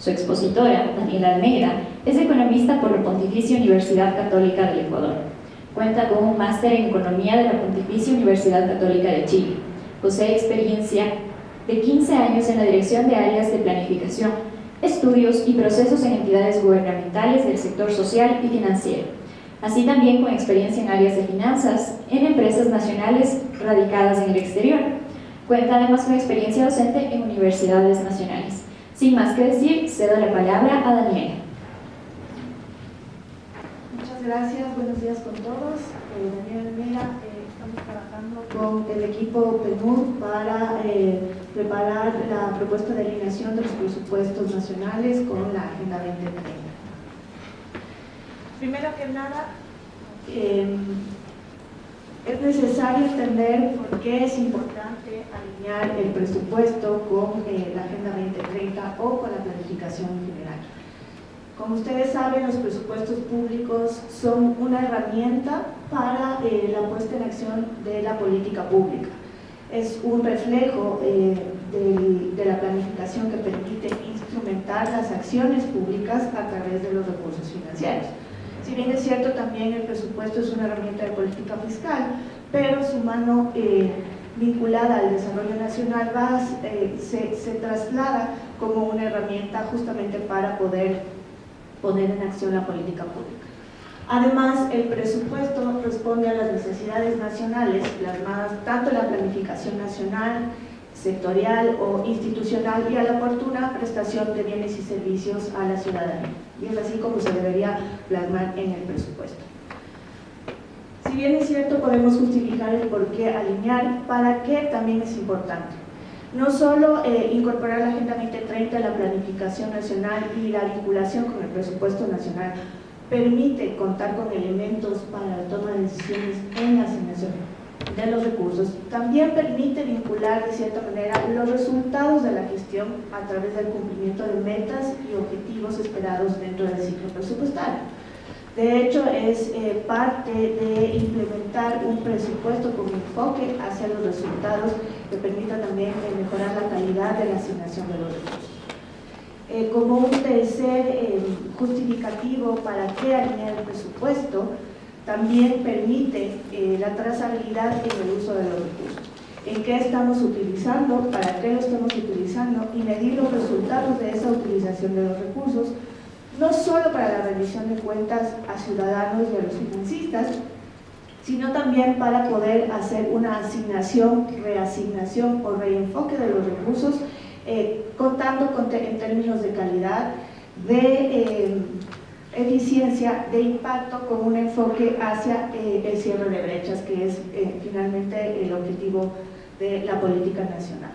Su expositora, Daniela Almeida, es economista por la Pontificia Universidad Católica del Ecuador. Cuenta con un máster en Economía de la Pontificia Universidad Católica de Chile. Posee experiencia de 15 años en la dirección de áreas de planificación, estudios y procesos en entidades gubernamentales del sector social y financiero, así también con experiencia en áreas de finanzas en empresas nacionales radicadas en el exterior. Cuenta además con experiencia docente en universidades nacionales. Sin más que decir, cedo la palabra a Daniela. Muchas gracias, buenos días con todos. Daniela Almeida, estamos trabajando con el equipo PNUD para preparar la propuesta de alineación de los presupuestos nacionales con la Agenda 2030. Primero que nada, es necesario entender por qué es importante alinear el presupuesto con la Agenda 2030 o con la planificación general. Como ustedes saben, los presupuestos públicos son una herramienta para la puesta en acción de la política pública. Es un reflejo de la planificación que permite instrumentar las acciones públicas a través de los recursos financieros. Si bien es cierto, también el presupuesto es una herramienta de política fiscal, pero su mano vinculada al desarrollo nacional se traslada como una herramienta justamente para poder poner en acción la política pública. Además, el presupuesto responde a las necesidades nacionales plasmadas tanto en la planificación nacional, sectorial o institucional y a la oportuna prestación de bienes y servicios a la ciudadanía. Y es así como se debería plasmar en el presupuesto. Si bien es cierto, podemos justificar el por qué alinear, para qué también es importante. No solo incorporar la Agenda 2030 a la planificación nacional y la vinculación con el presupuesto nacional permite contar con elementos para la toma de decisiones en la asignación de los recursos, también permite vincular de cierta manera los resultados de la gestión a través del cumplimiento de metas y objetivos esperados dentro del ciclo presupuestario. De hecho, es parte de implementar un presupuesto con enfoque hacia los resultados que permita también mejorar la calidad de la asignación de los recursos. Como un tercer justificativo para qué alinear el presupuesto, también permite la trazabilidad en el uso de los recursos. En qué estamos utilizando, para qué lo estamos utilizando y medir los resultados de esa utilización de los recursos, no solo para la rendición de cuentas a ciudadanos y a los financistas, sino también para poder hacer una asignación, reasignación o reenfoque de los recursos, contando en términos de calidad, de eficiencia, de impacto, con un enfoque hacia el cierre de brechas, que es finalmente el objetivo de la política nacional.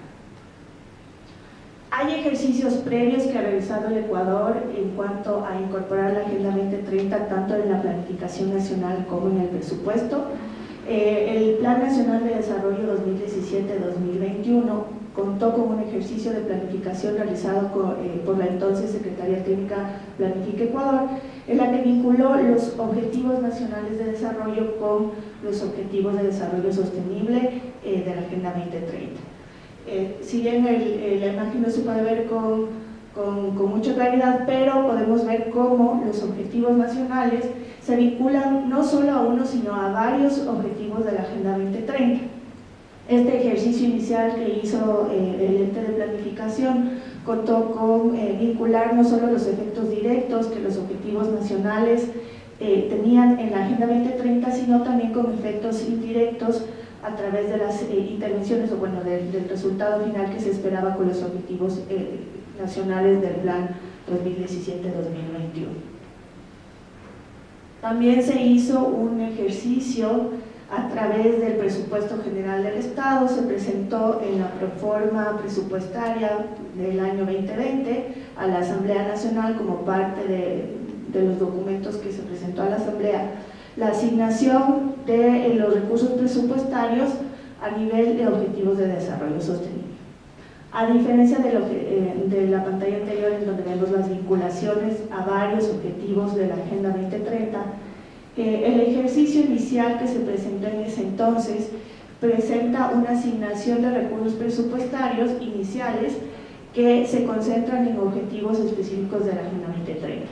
Hay ejercicios previos que ha realizado el Ecuador en cuanto a incorporar la Agenda 2030 tanto en la planificación nacional como en el presupuesto. El Plan Nacional de Desarrollo 2017-2021 contó con un ejercicio de planificación realizado por la entonces Secretaría Técnica Planifica Ecuador, en la que vinculó los objetivos nacionales de desarrollo con los objetivos de desarrollo sostenible de la Agenda 2030. Si bien la imagen no se puede ver con mucha claridad, pero podemos ver cómo los objetivos nacionales se vinculan no solo a uno, sino a varios objetivos de la Agenda 2030. Este ejercicio inicial que hizo el ente de planificación contó con vincular no solo los efectos directos que los objetivos nacionales tenían en la Agenda 2030, sino también con efectos indirectos a través de las intervenciones o bueno, del resultado final que se esperaba con los objetivos nacionales del Plan 2017-2021. También se hizo un ejercicio a través del presupuesto general del Estado, se presentó en la proforma presupuestaria del año 2020 a la Asamblea Nacional como parte de los documentos que se presentó a la Asamblea, la asignación de los recursos presupuestarios a nivel de objetivos de desarrollo sostenible. A diferencia de la pantalla anterior, en donde vemos las vinculaciones a varios objetivos de la Agenda 2030, el ejercicio inicial que se presentó en ese entonces presenta una asignación de recursos presupuestarios iniciales que se concentran en objetivos específicos de la Agenda 2030.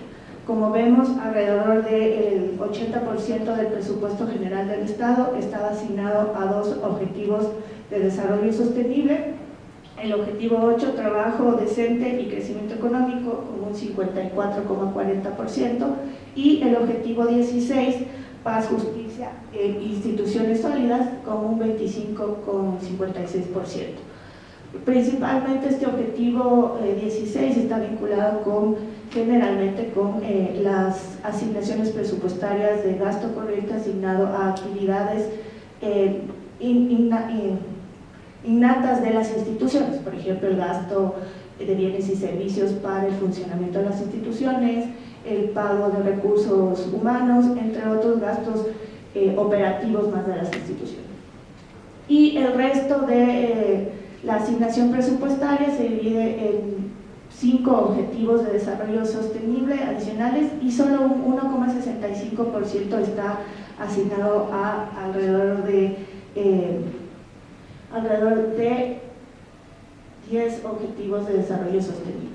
Como vemos, alrededor del 80% del presupuesto general del Estado estaba asignado a 2 objetivos de desarrollo sostenible: el objetivo 8, trabajo decente y crecimiento económico, con un 54,40%, y el objetivo 16, paz, justicia e instituciones sólidas, con un 25,56%. Principalmente este objetivo 16 está vinculado generalmente con las asignaciones presupuestarias de gasto corriente asignado a actividades innatas de las instituciones, por ejemplo, el gasto de bienes y servicios para el funcionamiento de las instituciones, el pago de recursos humanos, entre otros gastos operativos más de las instituciones. Y el resto de la asignación presupuestaria se divide en 5 objetivos de desarrollo sostenible adicionales, y solo un 1,65% está asignado a alrededor de 10 objetivos de desarrollo sostenible.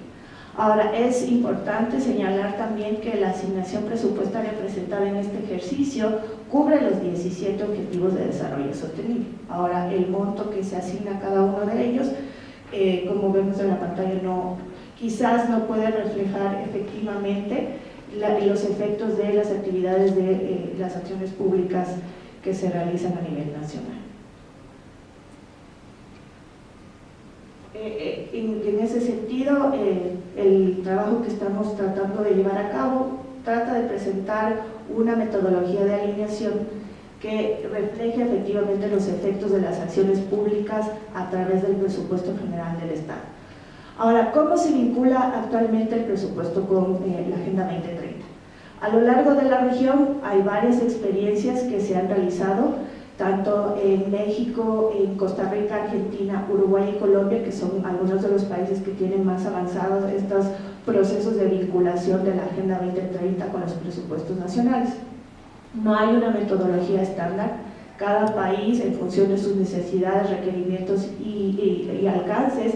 Ahora, es importante señalar también que la asignación presupuestaria presentada en este ejercicio cubre los 17 objetivos de desarrollo sostenible. Ahora, el monto que se asigna a cada uno de ellos, como vemos en la pantalla, quizás no puede reflejar efectivamente los efectos de las actividades de las acciones públicas que se realizan a nivel nacional. En ese sentido, el trabajo que estamos tratando de llevar a cabo trata de presentar una metodología de alineación que refleje efectivamente los efectos de las acciones públicas a través del presupuesto general del Estado. Ahora, ¿cómo se vincula actualmente el presupuesto con la Agenda 2030? A lo largo de la región hay varias experiencias que se han realizado, tanto en México, en Costa Rica, Argentina, Uruguay y Colombia, que son algunos de los países que tienen más avanzados estos procesos de vinculación de la Agenda 2030 con los presupuestos nacionales. No hay una metodología estándar. Cada país, en función de sus necesidades, requerimientos y alcances,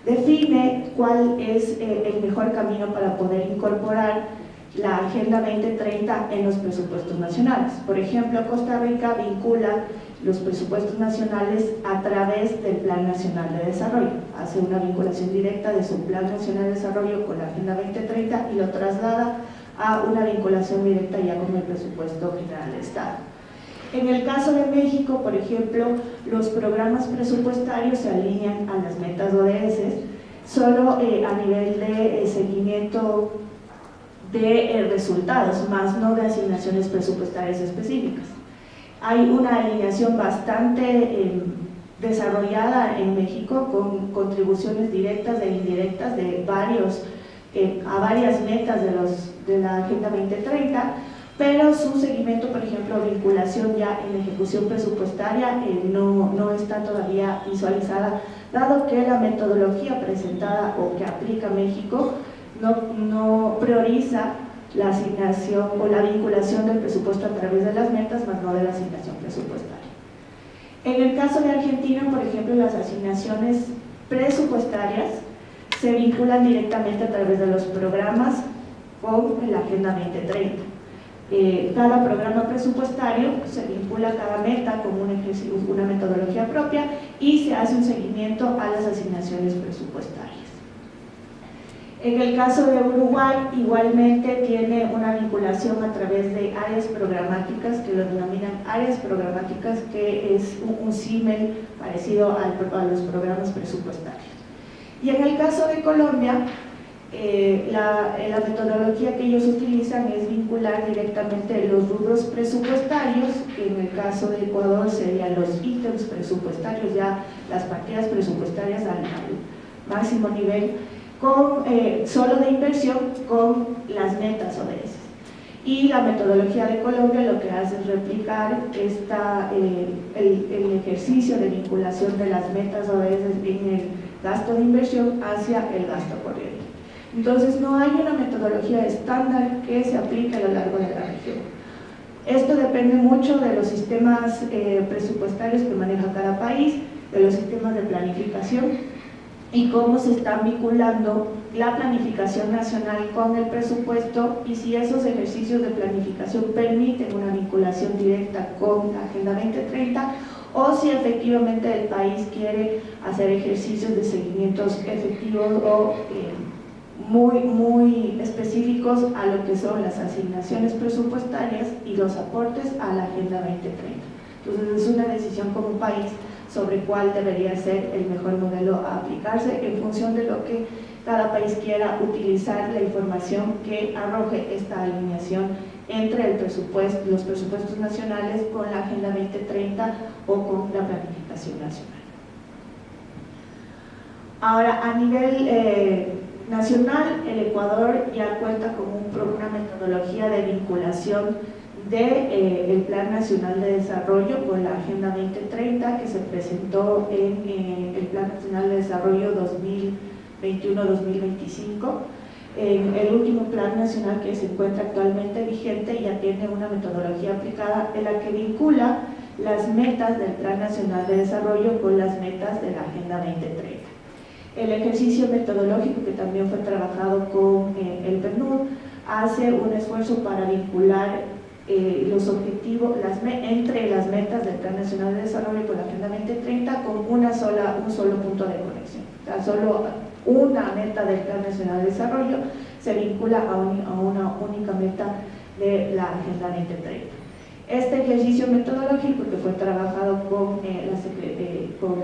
define cuál es el mejor camino para poder incorporar la Agenda 2030 en los presupuestos nacionales. Por ejemplo, Costa Rica vincula los presupuestos nacionales a través del Plan Nacional de Desarrollo, hace una vinculación directa de su Plan Nacional de Desarrollo con la Agenda 2030 y lo traslada a una vinculación directa ya con el presupuesto general del Estado. En el caso de México, por ejemplo, los programas presupuestarios se alinean a las metas ODS solo a nivel de seguimiento de resultados, más no de asignaciones presupuestarias específicas. Hay una alineación bastante desarrollada en México con contribuciones directas e indirectas de a varias metas de la Agenda 2030, pero su seguimiento, por ejemplo, vinculación ya en la ejecución presupuestaria no está todavía visualizada, dado que la metodología presentada o que aplica México no prioriza la asignación o la vinculación del presupuesto a través de las metas, más no de la asignación presupuestaria. En el caso de Argentina, por ejemplo, las asignaciones presupuestarias se vinculan directamente a través de los programas con la Agenda 2030. Cada programa presupuestario se vincula a cada meta con una metodología propia y se hace un seguimiento a las asignaciones presupuestarias. En el caso de Uruguay, igualmente tiene una vinculación a través de áreas programáticas, que lo denominan áreas programáticas, que es un símil parecido a los programas presupuestarios. Y en el caso de Colombia, la metodología que ellos utilizan es vincular directamente los rubros presupuestarios, que en el caso de Ecuador serían los ítems presupuestarios, ya las partidas presupuestarias al máximo nivel, solo de inversión con las metas ODS. Y la metodología de Colombia lo que hace es replicar el ejercicio de vinculación de las metas ODS en el gasto de inversión hacia el gasto corriente. Entonces no hay una metodología estándar que se aplique a lo largo de la región. Esto depende mucho de los sistemas presupuestarios que maneja cada país, de los sistemas de planificación y cómo se está vinculando la planificación nacional con el presupuesto y si esos ejercicios de planificación permiten una vinculación directa con la Agenda 2030 o si efectivamente el país quiere hacer ejercicios de seguimientos efectivos o muy específicos a lo que son las asignaciones presupuestarias y los aportes a la Agenda 2030. Entonces es una decisión como país sobre cuál debería ser el mejor modelo a aplicarse en función de lo que cada país quiera utilizar la información que arroje esta alineación entre los presupuestos nacionales con la Agenda 2030 o con la planificación nacional. Ahora, a nivel nacional, el Ecuador ya cuenta con una metodología de vinculación del Plan Nacional de Desarrollo con la Agenda 2030 que se presentó en el Plan Nacional de Desarrollo 2021-2025. El último Plan Nacional que se encuentra actualmente vigente ya tiene una metodología aplicada en la que vincula las metas del Plan Nacional de Desarrollo con las metas de la Agenda 2030. El ejercicio metodológico que también fue trabajado con el PNUD hace un esfuerzo para vincular los objetivos entre las metas del Plan Nacional de Desarrollo con la Agenda 2030 con un solo punto de conexión. O sea, solo una meta del Plan Nacional de Desarrollo se vincula a una única meta de la Agenda 2030. Este ejercicio metodológico que fue trabajado con la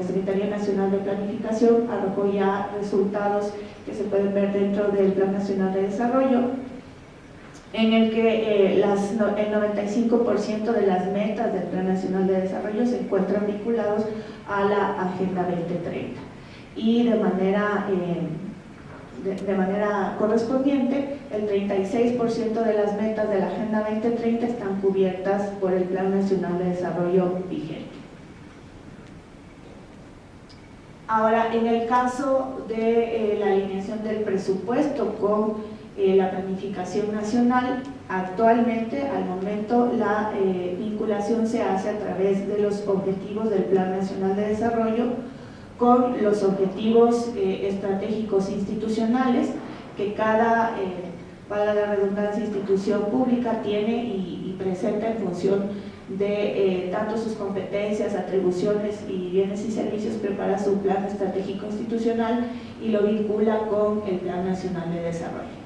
Secretaría Nacional de Planificación arrojó ya resultados que se pueden ver dentro del Plan Nacional de Desarrollo, en el que el 95% de las metas del Plan Nacional de Desarrollo se encuentran vinculados a la Agenda 2030 y de manera correspondiente el 36% de las metas de la Agenda 2030 están cubiertas por el Plan Nacional de Desarrollo vigente. Ahora, en el caso de la alineación del presupuesto con la planificación nacional, actualmente, al momento, la vinculación se hace a través de los objetivos del Plan Nacional de Desarrollo con los objetivos estratégicos institucionales que cada, para la redundancia, institución pública tiene y presenta en función de tanto sus competencias, atribuciones y bienes y servicios, prepara su plan estratégico institucional y lo vincula con el Plan Nacional de Desarrollo.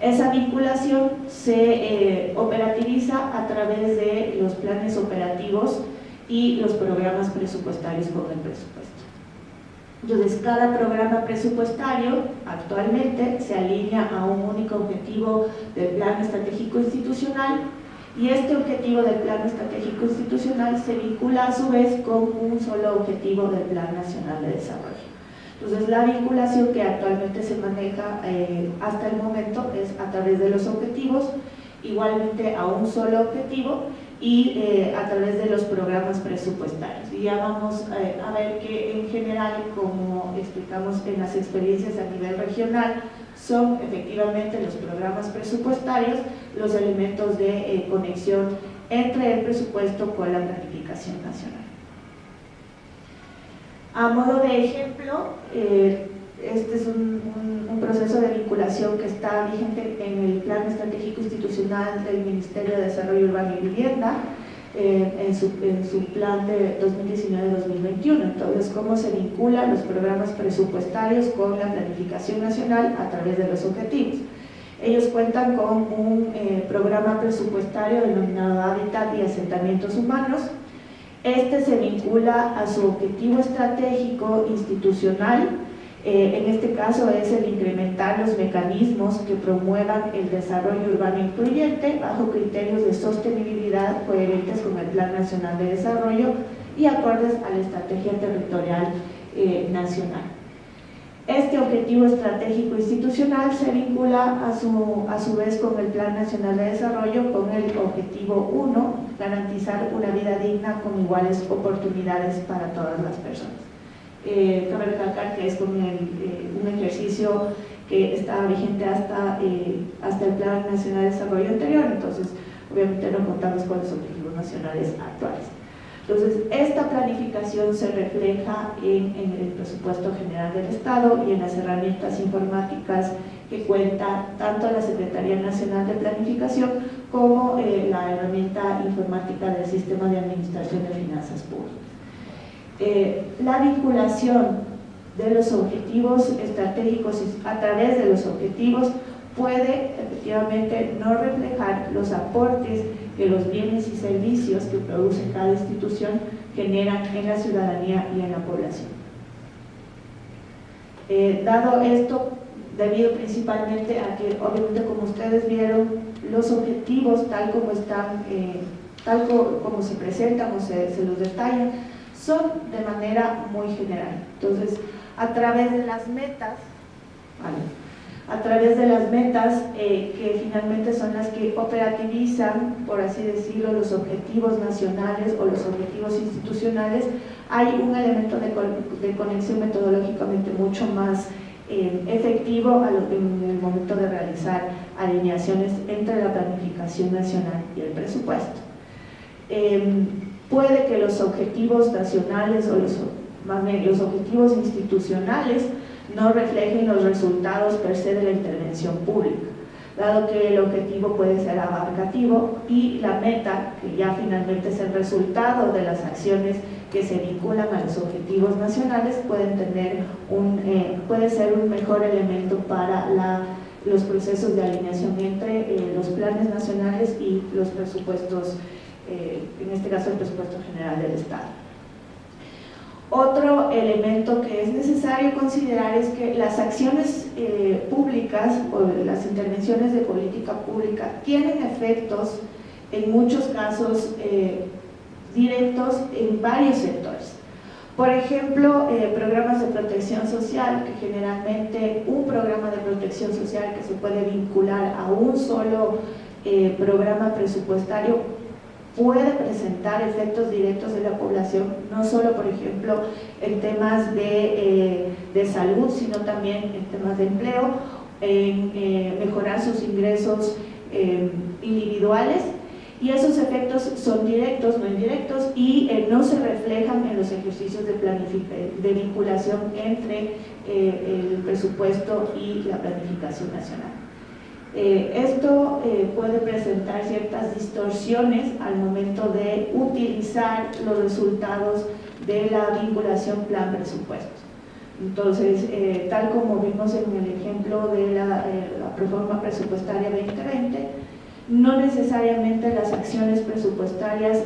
Esa vinculación se operativiza a través de los planes operativos y los programas presupuestarios con el presupuesto. Entonces, cada programa presupuestario actualmente se alinea a un único objetivo del Plan Estratégico Institucional y este objetivo del Plan Estratégico Institucional se vincula a su vez con un solo objetivo del Plan Nacional de Desarrollo. Entonces, la vinculación que actualmente se maneja hasta el momento es a través de los objetivos, igualmente a un solo objetivo y a través de los programas presupuestarios. Y ya vamos a ver que en general, como explicamos en las experiencias a nivel regional, son efectivamente los programas presupuestarios los elementos de conexión entre el presupuesto con la planificación nacional. A modo de ejemplo, este es un proceso de vinculación que está vigente en el Plan Estratégico Institucional del Ministerio de Desarrollo Urbano y Vivienda, en su plan de 2019-2021. Entonces, cómo se vinculan los programas presupuestarios con la planificación nacional a través de los objetivos. Ellos cuentan con un programa presupuestario denominado Hábitat y Asentamientos Humanos. Este se vincula a su objetivo estratégico institucional. En este caso es el incrementar los mecanismos que promuevan el desarrollo urbano incluyente bajo criterios de sostenibilidad coherentes con el Plan Nacional de Desarrollo y acordes a la estrategia territorial nacional. Este objetivo estratégico institucional se vincula a su vez con el Plan Nacional de Desarrollo con el objetivo 1, garantizar una vida digna con iguales oportunidades para todas las personas. Cabe recalcar que es un ejercicio que está vigente hasta el Plan Nacional de Desarrollo anterior, entonces obviamente no contamos con los objetivos nacionales actuales. Entonces, esta planificación se refleja en el presupuesto general del Estado y en las herramientas informáticas que cuenta tanto la Secretaría Nacional de Planificación como la herramienta informática del Sistema de Administración de Finanzas Públicas. La vinculación de los objetivos estratégicos a través de los objetivos puede efectivamente no reflejar los aportes que los bienes y servicios que produce cada institución generan en la ciudadanía y en la población. Dado esto, debido principalmente a que, obviamente, como ustedes vieron, los objetivos tal como están, como se presentan o se los detallan, son de manera muy general. Entonces, a través de las metas, que finalmente son las que operativizan, por así decirlo, los objetivos nacionales o los objetivos institucionales, hay un elemento de conexión metodológicamente mucho más efectivo en el momento de realizar alineaciones entre la planificación nacional y el presupuesto. Puede que los objetivos nacionales o más bien los objetivos institucionales no reflejen los resultados per se de la intervención pública, dado que el objetivo puede ser abarcativo y la meta, que ya finalmente es el resultado de las acciones que se vinculan a los objetivos nacionales, puede ser un mejor elemento para los procesos de alineación entre los planes nacionales y los presupuestos, en este caso el presupuesto general del Estado. Otro elemento que es necesario considerar es que las acciones públicas o las intervenciones de política pública tienen efectos, en muchos casos, directos en varios sectores. Por ejemplo, programas de protección social, que generalmente un programa de protección social que se puede vincular a un solo programa presupuestario puede presentar efectos directos en la población, no solo, por ejemplo, en temas de salud, sino también en temas de empleo, en mejorar sus ingresos individuales, y esos efectos son directos, no indirectos, y no se reflejan en los ejercicios de vinculación entre el presupuesto y la planificación nacional. Esto puede presentar ciertas distorsiones al momento de utilizar los resultados de la vinculación plan-presupuesto. Entonces, tal como vimos en el ejemplo de la reforma presupuestaria 2020, no necesariamente las acciones presupuestarias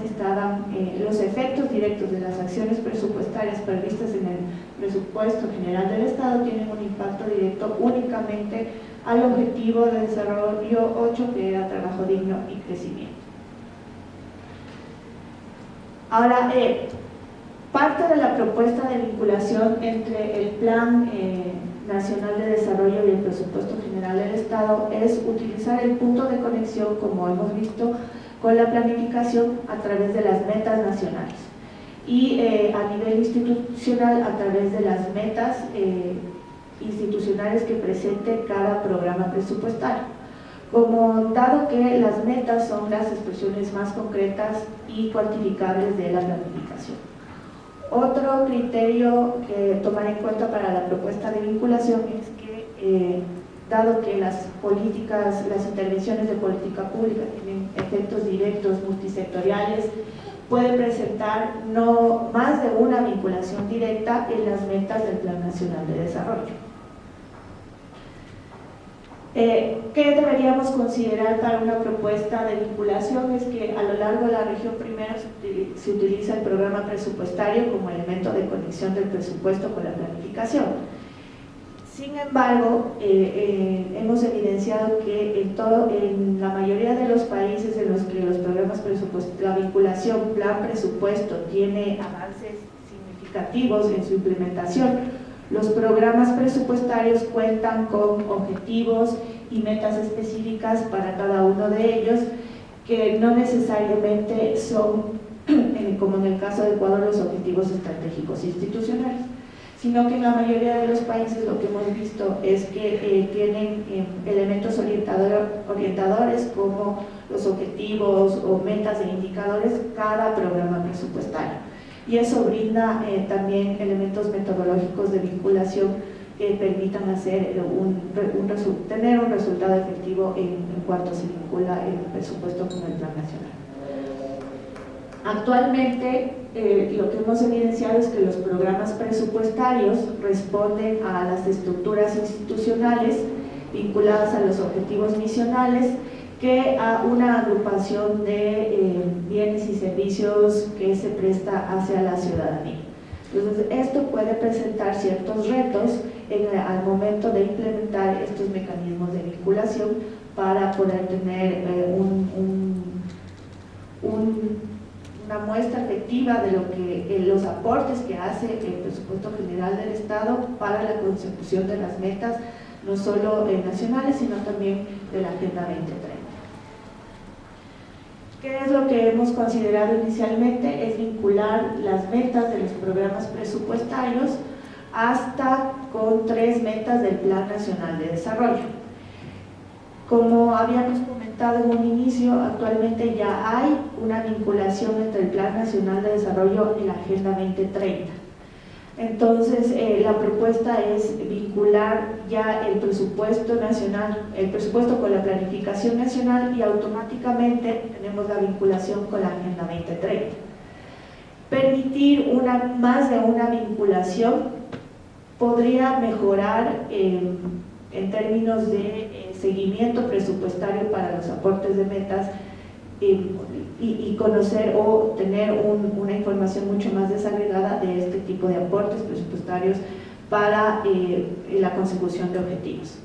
los efectos directos de las acciones presupuestarias previstas en el presupuesto general del Estado tienen un impacto directo únicamente al objetivo de desarrollo 8, que era trabajo digno y crecimiento. Ahora, parte de la propuesta de vinculación entre el Plan Nacional de Desarrollo y el Presupuesto General del Estado es utilizar el punto de conexión, como hemos visto, con la planificación a través de las metas nacionales y a nivel institucional a través de las metas institucionales que presente cada programa presupuestario, dado que las metas son las expresiones más concretas y cuantificables de la planificación. Otro criterio que tomar en cuenta para la propuesta de vinculación es que, dado que las intervenciones de política pública tienen efectos directos multisectoriales, puede presentar no más de una vinculación directa en las metas del Plan Nacional de Desarrollo. ¿Qué deberíamos considerar para una propuesta de vinculación? Es que a lo largo de la región primero se utiliza el programa presupuestario como elemento de conexión del presupuesto con la planificación. Sin embargo, hemos evidenciado que en la mayoría de los países en los que los programas la vinculación plan-presupuesto tiene avances significativos en su implementación, los programas presupuestarios cuentan con objetivos y metas específicas para cada uno de ellos, que no necesariamente son, como en el caso de Ecuador, los objetivos estratégicos institucionales, sino que en la mayoría de los países lo que hemos visto es que tienen elementos orientadores como los objetivos o metas e indicadores cada programa presupuestario. Y eso brinda también elementos metodológicos de vinculación que permitan hacer tener un resultado efectivo en cuanto se vincula el presupuesto con el plan nacional. Actualmente, lo que hemos evidenciado es que los programas presupuestarios responden a las estructuras institucionales vinculadas a los objetivos misionales que a una agrupación de bienes y servicios que se presta hacia la ciudadanía. Entonces, esto puede presentar ciertos retos al momento de implementar estos mecanismos de vinculación para poder tener una muestra efectiva de lo que los aportes que hace el presupuesto general del Estado para la consecución de las metas, no solo nacionales, sino también de la Agenda 2030. ¿Qué es lo que hemos considerado inicialmente? Es vincular las metas de los programas presupuestarios hasta con 3 metas del Plan Nacional de Desarrollo. Como habíamos comentado en un inicio, actualmente ya hay una vinculación entre el Plan Nacional de Desarrollo y la Agenda 2030. Entonces, la propuesta es vincular ya el presupuesto nacional, el presupuesto con la planificación nacional, y automáticamente tenemos la vinculación con la Agenda 2030. Permitir más de una vinculación podría mejorar en términos de seguimiento presupuestario para los aportes de metas y conocer o tener una información mucho más desagregada de este tipo de aportes presupuestarios para la consecución de objetivos.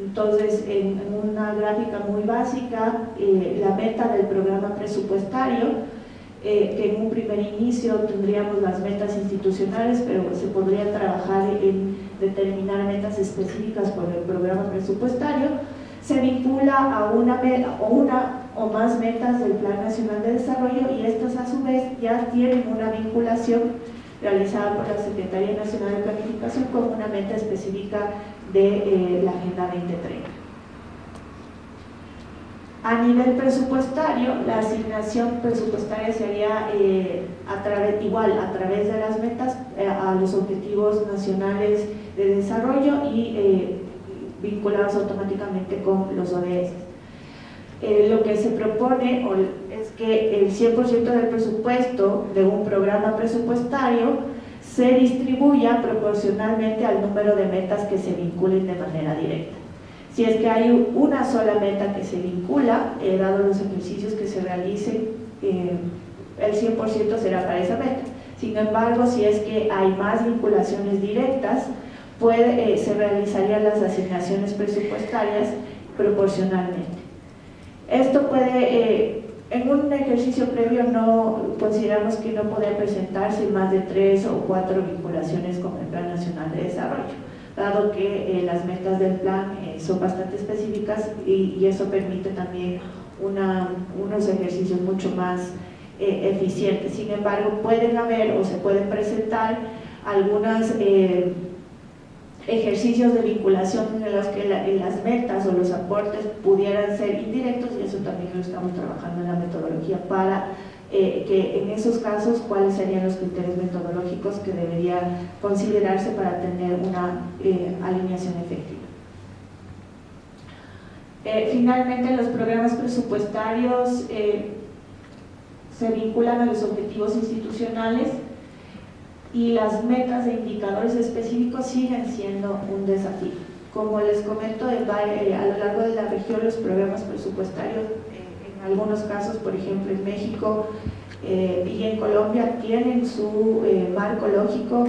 Entonces, en una gráfica muy básica, la meta del programa presupuestario, que en un primer inicio tendríamos las metas institucionales, pero se podría trabajar en determinar metas específicas por el programa presupuestario, se vincula a una o más metas del Plan Nacional de Desarrollo, y estas a su vez ya tienen una vinculación realizada por la Secretaría Nacional de Planificación con una meta específica de la Agenda 2030. A nivel presupuestario, la asignación presupuestaria sería a través de las metas a los objetivos nacionales de desarrollo y vinculados automáticamente con los ODS. Lo que se propone es que el 100% del presupuesto de un programa presupuestario se distribuya proporcionalmente al número de metas que se vinculen de manera directa. Si es que hay una sola meta que se vincula, dado los ejercicios que se realicen, el 100% será para esa meta. Sin embargo, si es que hay más vinculaciones directas, se realizarían las asignaciones presupuestarias proporcionalmente. Esto puede, en un ejercicio previo consideramos que no podría presentarse más de 3 o 4 vinculaciones con el Plan Nacional de Desarrollo, dado que las metas del plan son bastante específicas y eso permite también unos ejercicios mucho más eficientes. Sin embargo, pueden haber o se pueden presentar algunos ejercicios de vinculación en los que las metas o los aportes pudieran ser indirectos, y eso también lo estamos trabajando en la metodología para que en esos casos cuáles serían los criterios metodológicos que deberían considerarse para tener una alineación efectiva. Finalmente, los programas presupuestarios se vinculan a los objetivos institucionales, y las metas e indicadores específicos siguen siendo un desafío. Como les comento, a lo largo de la región los programas presupuestarios, en algunos casos, por ejemplo en México y en Colombia, tienen su marco lógico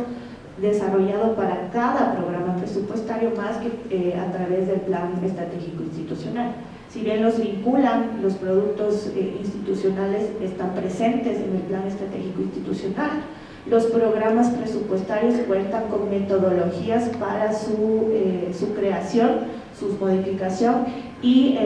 desarrollado para cada programa presupuestario, más que a través del plan estratégico institucional. Si bien los vinculan, los productos institucionales están presentes en el plan estratégico institucional, los programas presupuestarios cuentan con metodologías para su creación, su modificación y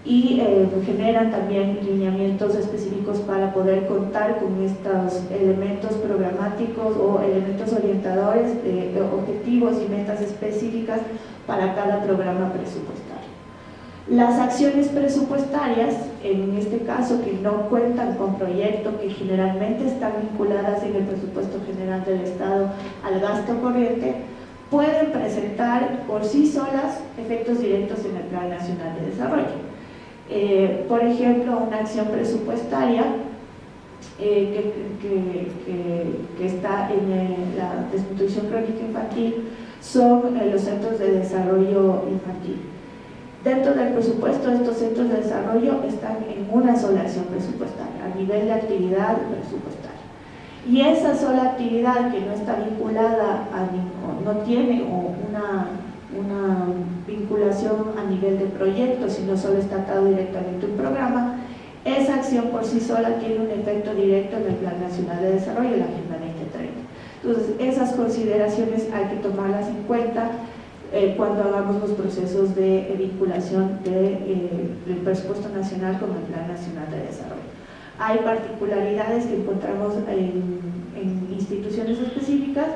y generan también lineamientos específicos para poder contar con estos elementos programáticos o elementos orientadores de objetivos y metas específicas para cada programa presupuestario. Las acciones presupuestarias, en este caso que no cuentan con proyecto, que generalmente están vinculadas en el presupuesto general del Estado al gasto corriente, pueden presentar por sí solas efectos directos en el Plan Nacional de Desarrollo. Por ejemplo, una acción presupuestaria que está en la desnutrición crónica infantil son los centros de desarrollo infantil. Dentro del presupuesto, estos centros de desarrollo están en una sola acción presupuestaria, a nivel de actividad presupuestaria. Y esa sola actividad que no está vinculada no tiene una vinculación a nivel de proyecto, sino solo está atado directamente a un programa, esa acción por sí sola tiene un efecto directo en el Plan Nacional de Desarrollo y la Agenda 2030. Entonces, esas consideraciones hay que tomarlas en cuenta cuando hagamos los procesos de vinculación del presupuesto nacional con el Plan Nacional de Desarrollo. Hay particularidades que encontramos en instituciones específicas.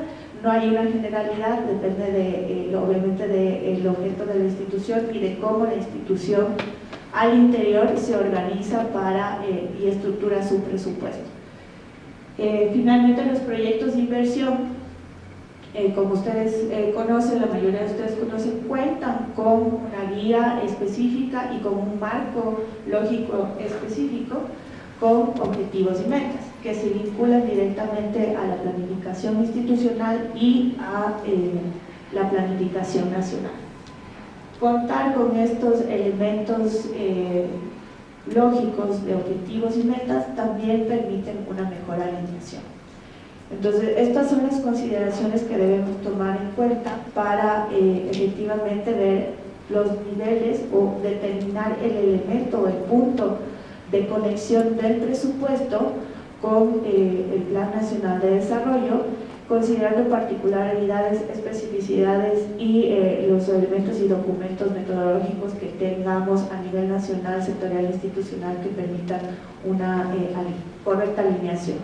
No hay una generalidad, depende obviamente del objeto de la institución y de cómo la institución al interior se organiza y estructura su presupuesto. Finalmente, los proyectos de inversión, como ustedes conocen, la mayoría de ustedes conocen, cuentan con una guía específica y con un marco lógico específico con objetivos y metas que se vinculan directamente a la planificación institucional y a la planificación nacional. Contar con estos elementos lógicos de objetivos y metas también permiten una mejor alineación. Entonces, estas son las consideraciones que debemos tomar en cuenta para efectivamente ver los niveles o determinar el elemento o el punto de conexión del presupuesto con el Plan Nacional de Desarrollo, considerando particularidades, especificidades y los elementos y documentos metodológicos que tengamos a nivel nacional, sectorial e institucional que permitan una correcta alineación.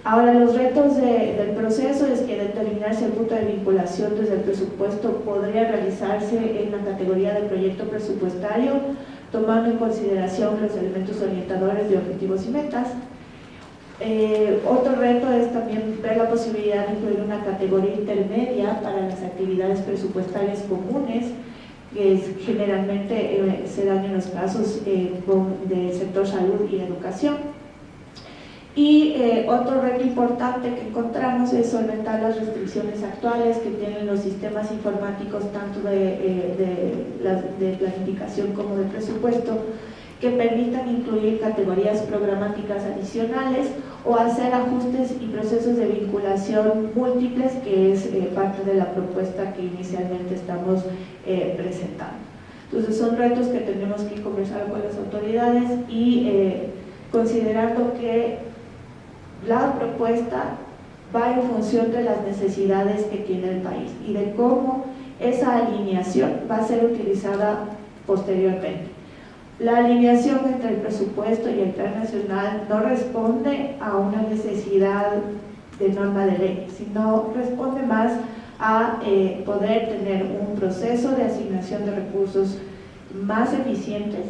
Ahora, los retos del proceso es que determinar si el punto de vinculación desde el presupuesto podría realizarse en la categoría de proyecto presupuestario, tomando en consideración los elementos orientadores de objetivos y metas. Otro reto es también ver la posibilidad de incluir una categoría intermedia para las actividades presupuestarias comunes, que generalmente se dan en los casos del sector salud y educación. Y otro reto importante que encontramos es solventar las restricciones actuales que tienen los sistemas informáticos tanto de planificación como de presupuesto, que permitan incluir categorías programáticas adicionales o hacer ajustes y procesos de vinculación múltiples, que es parte de la propuesta que inicialmente estamos presentando. Entonces, son retos que tenemos que conversar con las autoridades y considerando que la propuesta va en función de las necesidades que tiene el país y de cómo esa alineación va a ser utilizada posteriormente. La alineación entre el presupuesto y el Plan Nacional no responde a una necesidad de norma de ley, sino responde más a poder tener un proceso de asignación de recursos más eficientes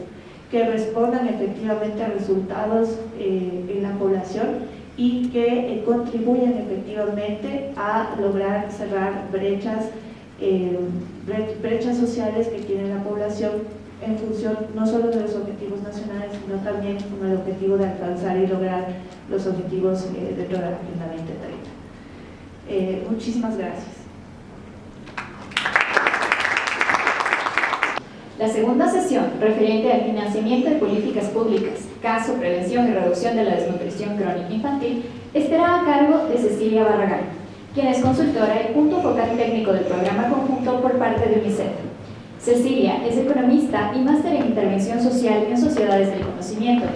que respondan efectivamente a resultados en la población y que contribuyan efectivamente a lograr cerrar brechas sociales que tiene la población en función no solo de los objetivos nacionales, sino también con el objetivo de alcanzar y lograr los objetivos dentro de la Agenda 2030. Muchísimas gracias. La segunda sesión, referente al financiamiento de políticas públicas, caso, prevención y reducción de la desnutrición crónica infantil, estará a cargo de Cecilia Barragán, quien es consultora y punto focal técnico del programa conjunto por parte de UNICEF. Cecilia es economista y máster en intervención social en sociedades del conocimiento,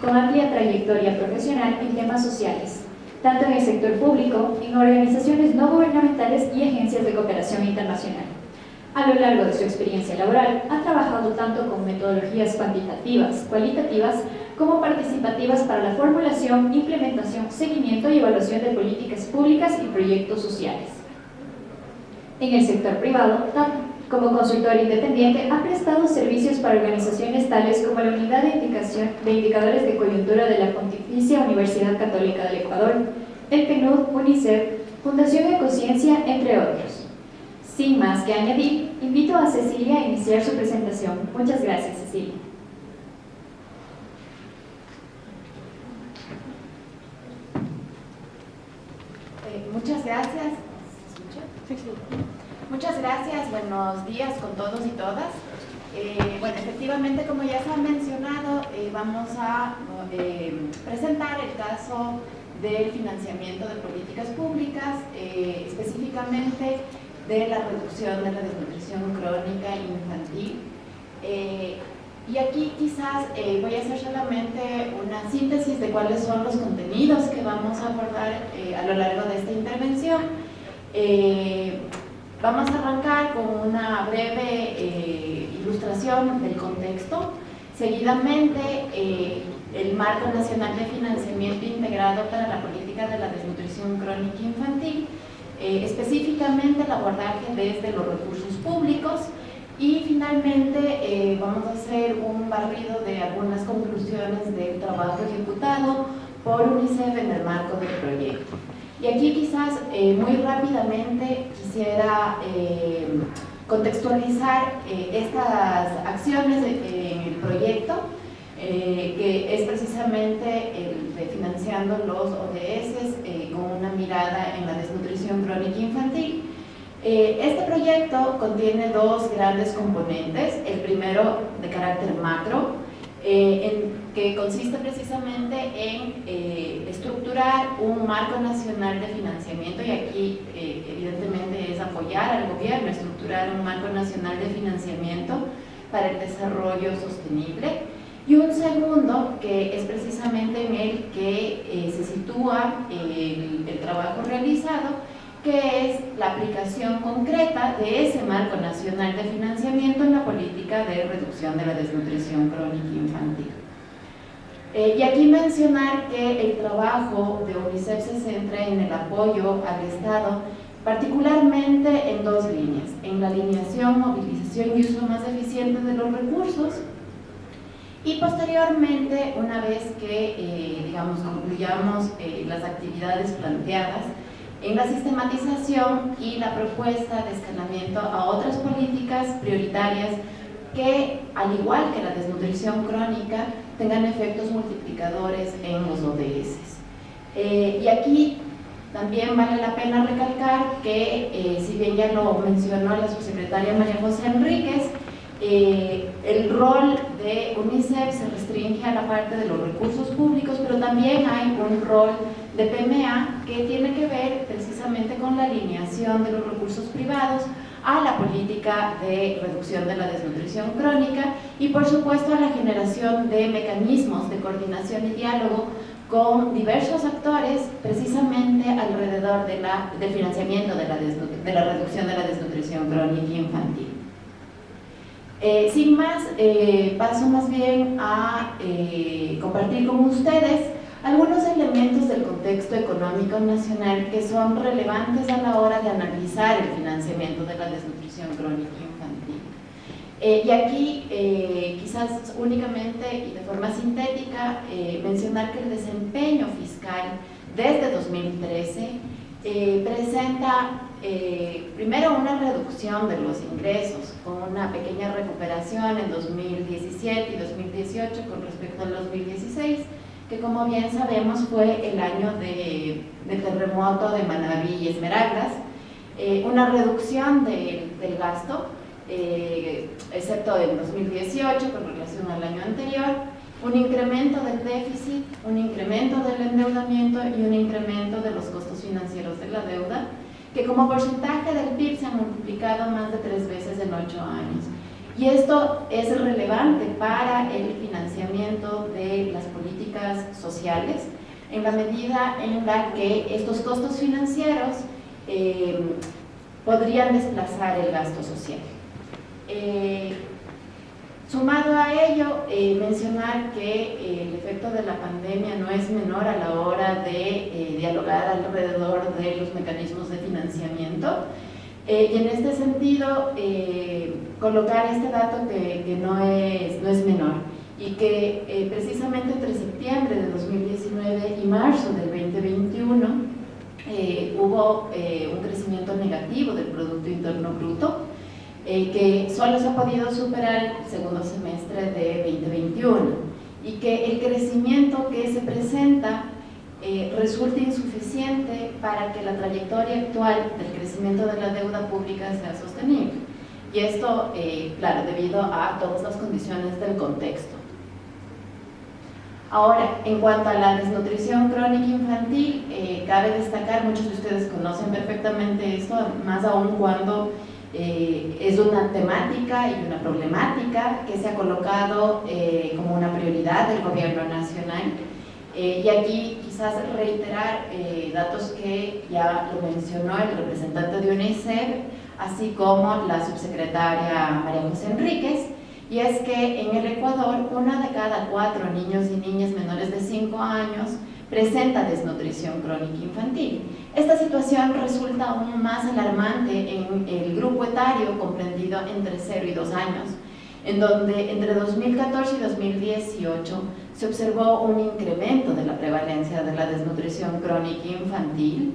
con amplia trayectoria profesional en temas sociales, tanto en el sector público, en organizaciones no gubernamentales y agencias de cooperación internacional. A lo largo de su experiencia laboral, ha trabajado tanto con metodologías cuantitativas, cualitativas, como participativas para la formulación, implementación, seguimiento y evaluación de políticas públicas y proyectos sociales. En el sector privado, como consultor independiente, ha prestado servicios para organizaciones tales como la Unidad de Indicadores de Coyuntura de la Pontificia Universidad Católica del Ecuador, el PNUD, UNICEF, Fundación Ecociencia, entre otros. Sin más que añadir, invito a Cecilia a iniciar su presentación. Muchas gracias, Cecilia. Muchas gracias. ¿Se escucha? Muchas gracias, buenos días con todos y todas. Bueno, efectivamente, como ya se ha mencionado, vamos a presentar el caso del financiamiento de políticas públicas, específicamente de la reducción de la desnutrición crónica infantil. Y aquí quizás voy a hacer solamente una síntesis de cuáles son los contenidos que vamos a abordar a lo largo de esta intervención. Vamos a arrancar con una breve ilustración del contexto. Seguidamente, el Marco Nacional de Financiamiento Integrado para la Política de la Desnutrición Crónica Infantil, específicamente el abordaje desde los recursos públicos. Y finalmente vamos a hacer un barrido de algunas conclusiones del trabajo ejecutado por UNICEF en el marco del proyecto. Y aquí quizás muy rápidamente quisiera contextualizar estas acciones en el proyecto, que es precisamente el de financiando los ODS con una mirada en la desnutrición crónica infantil. Este proyecto contiene dos grandes componentes. El primero de carácter macro, que consiste precisamente en estructurar un marco nacional de financiamiento, y aquí evidentemente es apoyar al gobierno, estructurar un marco nacional de financiamiento para el desarrollo sostenible. Y un segundo, que es precisamente en el que se sitúa el trabajo realizado, que es la aplicación concreta de ese marco nacional de financiamiento en la política de reducción de la desnutrición crónica infantil. Y aquí mencionar que el trabajo de UNICEF se centra en el apoyo al Estado, particularmente en dos líneas: en la alineación, movilización y uso más eficiente de los recursos, y posteriormente, una vez que digamos, concluyamos las actividades planteadas, en la sistematización y la propuesta de escalamiento a otras políticas prioritarias que, al igual que la desnutrición crónica, tengan efectos multiplicadores en los ODS. Y aquí también vale la pena recalcar que, si bien ya lo mencionó la subsecretaria María José Enríquez, el rol de UNICEF se restringe a la parte de los recursos públicos, pero también hay un rol de PMA que tiene que ver precisamente con la alineación de los recursos privados a la política de reducción de la desnutrición crónica y, por supuesto, a la generación de mecanismos de coordinación y diálogo con diversos actores precisamente alrededor del financiamiento de la reducción de la desnutrición crónica infantil. Sin más, paso más bien a compartir con ustedes algunos elementos del contexto económico nacional que son relevantes a la hora de analizar el financiamiento de la desnutrición crónica infantil. Y aquí, quizás únicamente y de forma sintética, mencionar que el desempeño fiscal desde 2013 presenta primero una reducción de los ingresos, con una pequeña recuperación en 2017 y 2018 con respecto al 2016, que, como bien sabemos, fue el año del terremoto de Manabí y Esmeraldas, una reducción del gasto, excepto en 2018 con relación al año anterior, un incremento del déficit, un incremento del endeudamiento y un incremento de los costos financieros de la deuda, que como porcentaje del PIB se han multiplicado más de 3 veces en 8 años. Y esto es relevante para el financiamiento de las políticas sociales, en la medida en la que estos costos financieros podrían desplazar el gasto social. Sumado a ello, mencionar que el efecto de la pandemia no es menor a la hora de dialogar alrededor de los mecanismos de financiamiento. Y en este sentido, colocar este dato que no es menor y que precisamente entre septiembre de 2019 y marzo del 2021 hubo un crecimiento negativo del Producto Interno Bruto, que solo se ha podido superar el segundo semestre de 2021 y que el crecimiento que se presenta resulta insuficiente para que la trayectoria actual del crecimiento de la deuda pública sea sostenible. Y esto, claro, debido a todas las condiciones del contexto. Ahora, en cuanto a la desnutrición crónica infantil, cabe destacar, muchos de ustedes conocen perfectamente esto, más aún cuando es una temática y una problemática que se ha colocado como una prioridad del gobierno nacional. Y aquí quizás reiterar datos que ya lo mencionó el representante de UNICEF, así como la subsecretaria María José Enríquez, y es que en el Ecuador 1 de cada 4 niños y niñas menores de 5 años presenta desnutrición crónica infantil. Esta situación resulta aún más alarmante en el grupo etario comprendido entre 0 y 2 años, en donde entre 2014 y 2018 se observó un incremento de la prevalencia de la desnutrición crónica infantil.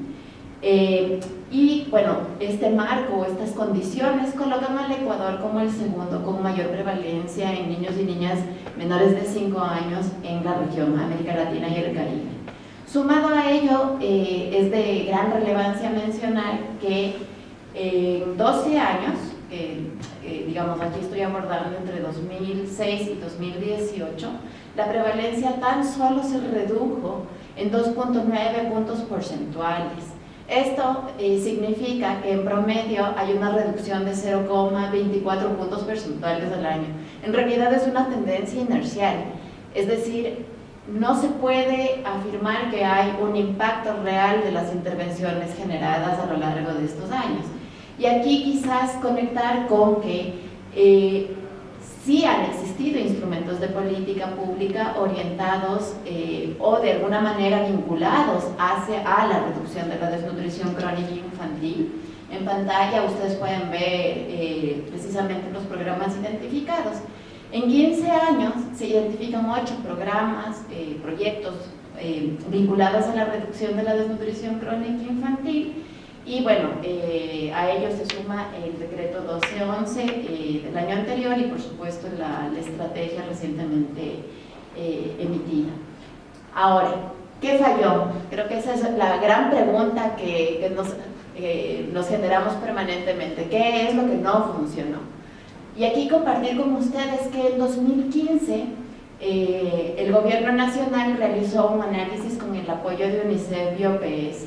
Y bueno, este marco, estas condiciones colocan al Ecuador como el segundo con mayor prevalencia en niños y niñas menores de 5 años en la región América Latina y el Caribe. Sumado a ello, es de gran relevancia mencionar que en 12 años, digamos aquí estoy abordando entre 2006 y 2018, la prevalencia tan solo se redujo en 2.9 puntos porcentuales. Esto significa que en promedio hay una reducción de 0,24 puntos porcentuales al año. En realidad es una tendencia inercial, es decir, no se puede afirmar que hay un impacto real de las intervenciones generadas a lo largo de estos años. Y aquí quizás conectar con que sí han existido instrumentos de política pública orientados o de alguna manera vinculados a la reducción de la desnutrición crónica infantil. En pantalla ustedes pueden ver precisamente los programas identificados. En 15 años se identifican 8 programas, proyectos vinculados a la reducción de la desnutrición crónica infantil. Y bueno, a ello se suma el decreto 1211 del año anterior y por supuesto la estrategia recientemente emitida. Ahora, ¿qué falló? Creo que esa es la gran pregunta que nos generamos permanentemente. ¿Qué es lo que no funcionó? Y aquí compartir con ustedes que en 2015 el gobierno nacional realizó un análisis con el apoyo de UNICEF y OPS.